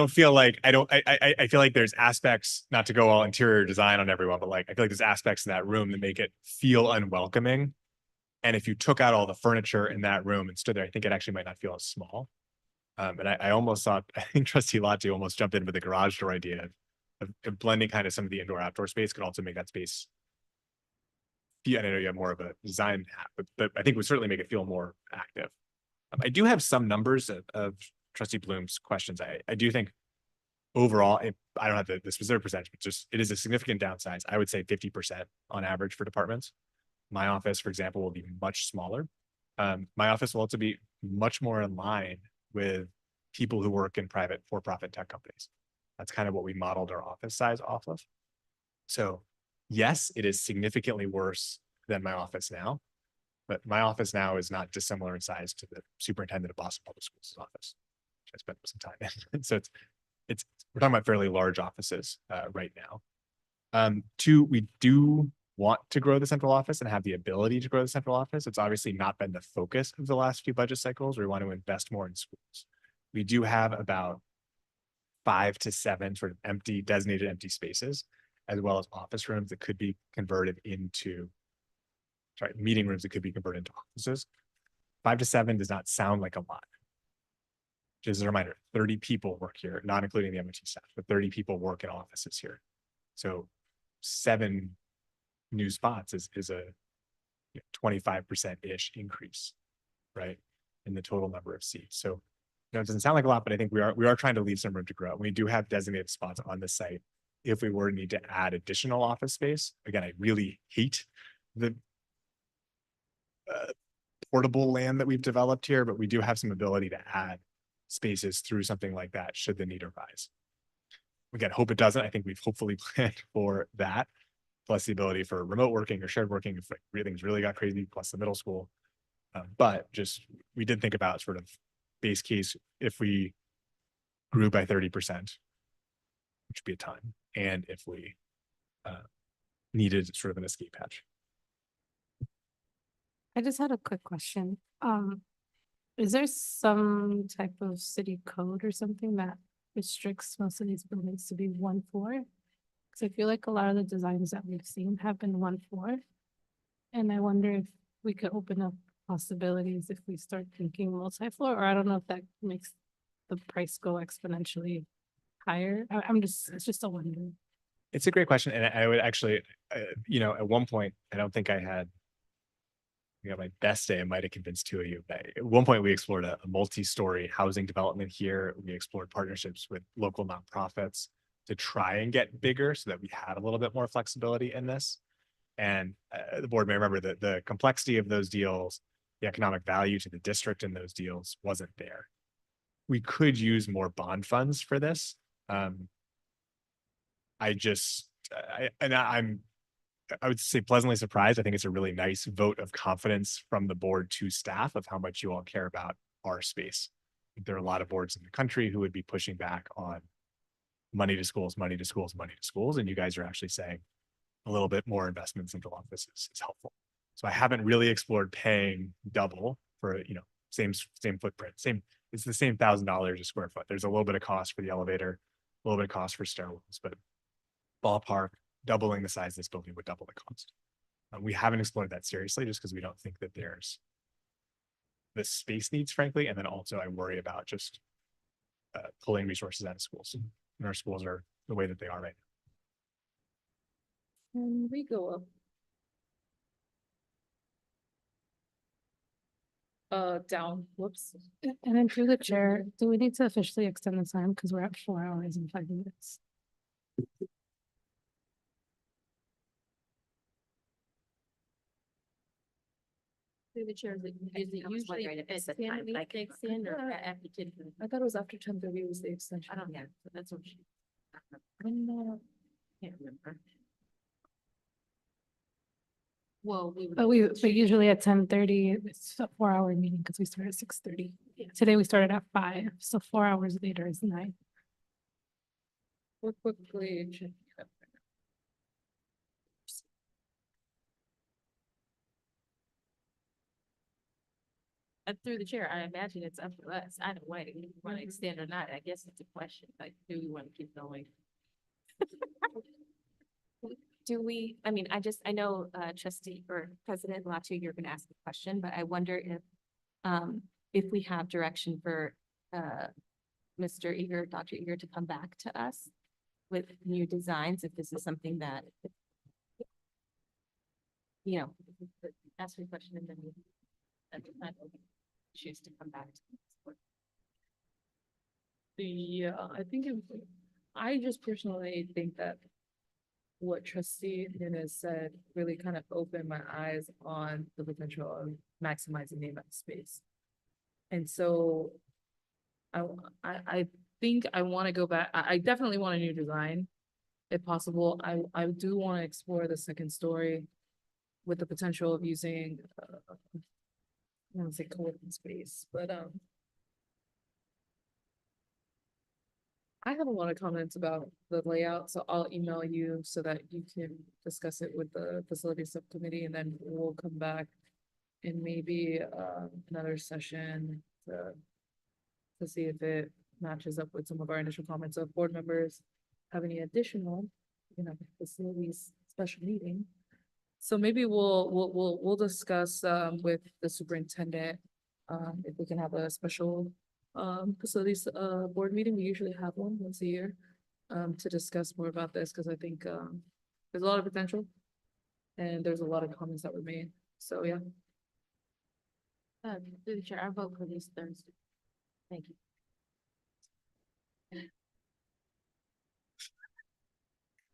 Speaker 18: feel like there's aspects, not to go all interior design on everyone, but like, I feel like there's aspects in that room that make it feel unwelcoming. And if you took out all the furniture in that room and stood there, I think it actually might not feel as small. And I almost thought, I think Trustee Latte almost jumped in with the garage door idea of blending kind of some of the indoor outdoor space could also make that space. Yeah, I know you have more of a design hat, but I think would certainly make it feel more active. I do have some numbers of Trustee Bloom's questions. I do think overall, I don't have the specific percentage, but just it is a significant downsize. I would say 50% on average for departments. My office, for example, will be much smaller. My office will also be much more in line with people who work in private for-profit tech companies. That's kind of what we modeled our office size off of. So yes, it is significantly worse than my office now, but my office now is not dissimilar in size to the superintendent of Boston Public Schools' office, which I spent some time in. So it's we're talking about fairly large offices right now. Two, we do want to grow the central office and have the ability to grow the central office. It's obviously not been the focus of the last few budget cycles. We want to invest more in schools. We do have about 5 to 7 sort of designated empty spaces, as well as office rooms that could be converted into, meeting rooms that could be converted into offices. 5 to 7 does not sound like a lot. Just a reminder, 30 people work here, not including the MIT staff, but 30 people work in offices here. So 7 new spots is a 25%-ish increase, right, in the total number of seats. So it doesn't sound like a lot, but I think we are trying to leave some room to grow. We do have designated spots on the site if we were to need to add additional office space. Again, I really hate the portable land that we've developed here, but we do have some ability to add spaces through something like that should the need arise. Again, hope it doesn't. I think we've hopefully planned for that, plus the ability for remote working or shared working if like, things really got crazy, plus the middle school. But just we did think about sort of base case if we grew by 30%, which would be a ton, and if we needed sort of an escape hatch.
Speaker 3: I just had a quick question. Is there some type of city code or something that restricts most of these buildings to be 1 floor? Because I feel like a lot of the designs that we've seen have been 1 floor. And I wonder if we could open up possibilities if we start thinking multi-floor, or I don't know if that makes the price go exponentially higher. It's just a wonder.
Speaker 18: It's a great question. And I would actually, at one point, I don't think I had, my best day, I might have convinced two of you. But at one point, we explored a multi-story housing development here. We explored partnerships with local nonprofits to try and get bigger so that we had a little bit more flexibility in this. And the board may remember that the complexity of those deals, the economic value to the district in those deals wasn't there. We could use more bond funds for this. I would say pleasantly surprised. I think it's a really nice vote of confidence from the board to staff of how much you all care about our space. There are a lot of boards in the country who would be pushing back on money to schools, money to schools, money to schools. And you guys are actually saying a little bit more investments into offices is helpful. So I haven't really explored paying double for, same footprint, it's the same $1,000 a square foot. There's a little bit of cost for the elevator, a little bit of cost for stairwells, but ballpark, doubling the size of this building would double the cost. We haven't explored that seriously just because we don't think that there's the space needs, frankly. And then also I worry about just pulling resources out of schools. And our schools are the way that they are right now.
Speaker 1: Can we go up? Down, whoops.
Speaker 3: And then through the chair, do we need to officially extend the time? Because we're at 4 hours and 5 minutes.
Speaker 8: Through the chairs, is it usually at 10 we extend or after 10?
Speaker 1: I thought it was after 10:30 was the extension.
Speaker 8: I don't know, so that's what she. Can't remember. Well,
Speaker 3: But usually at 10:30, it's a 4-hour meeting because we start at 6:30. Today we started at 5, so 4 hours later is 9.
Speaker 1: We're quickly checking up.
Speaker 8: Through the chair, I imagine it's up to us. Either way, if we want to extend or not, I guess it's a question, like, do we want to keep going? Do we, I know trustee or President Latu, you're gonna ask a question, but I wonder if we have direction for Mr. Eager, Dr. Eager to come back to us with new designs, if this is something that, ask me a question and then we at the time we'll choose to come back to this.
Speaker 1: Yeah, I just personally think that what trustee Nunes said really kind of opened my eyes on the potential of maximizing the amount of space. And so I think I want to go back. I definitely want a new design if possible. I do want to explore the second story with the potential of using I don't want to say co-working space, but I have a lot of comments about the layout, so I'll email you so that you can discuss it with the facility subcommittee, and then we'll come back in maybe another session to see if it matches up with some of our initial comments. So if board members have any additional, facilities special meeting. So maybe we'll discuss with the superintendent if we can have a special facilities board meeting. We usually have one once a year to discuss more about this, because I think there's a lot of potential and there's a lot of comments that were made. So yeah.
Speaker 8: Through the chair, I vote for this Thursday. Thank you.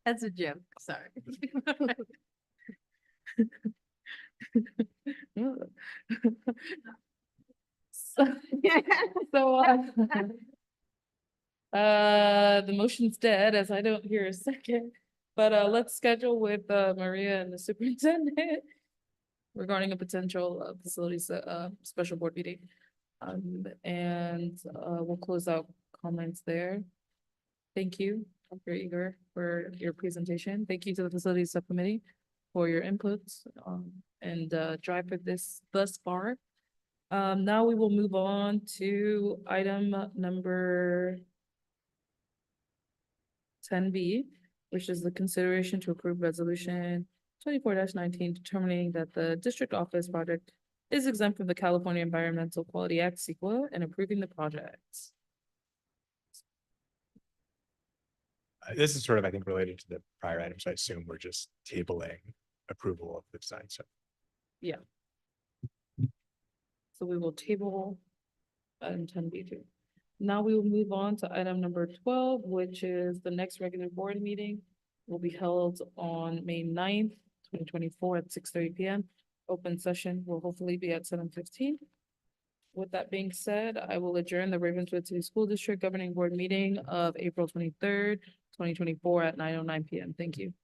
Speaker 1: That's a joke, sorry. So, the motion's dead as I don't hear a second, but, let's schedule with, Maria and the superintendent regarding a potential, facilities, special board meeting. We'll close out comments there. Thank you, Dr. Eager, for your presentation. Thank you to the facilities subcommittee for your inputs, and, drive for this thus far. Now we will move on to item number 10B, which is the consideration to approve resolution 24-19, determining that the district office project is exempt from the California Environmental Quality Act CEQA and approving the projects.
Speaker 18: This is sort of, I think, related to the prior items. I assume we're just tabling approval of the design. So
Speaker 1: Yeah. So we will table item 10B2. Now we will move on to item number 12, which is the next regular board meeting will be held on May 9th, 2024 at 6:30 p.m. Open session will hopefully be at 7:15. With that being said, I will adjourn the Ravenswood City School District Governing Board meeting of April 23rd, 2024 at 9:09 p.m. Thank you.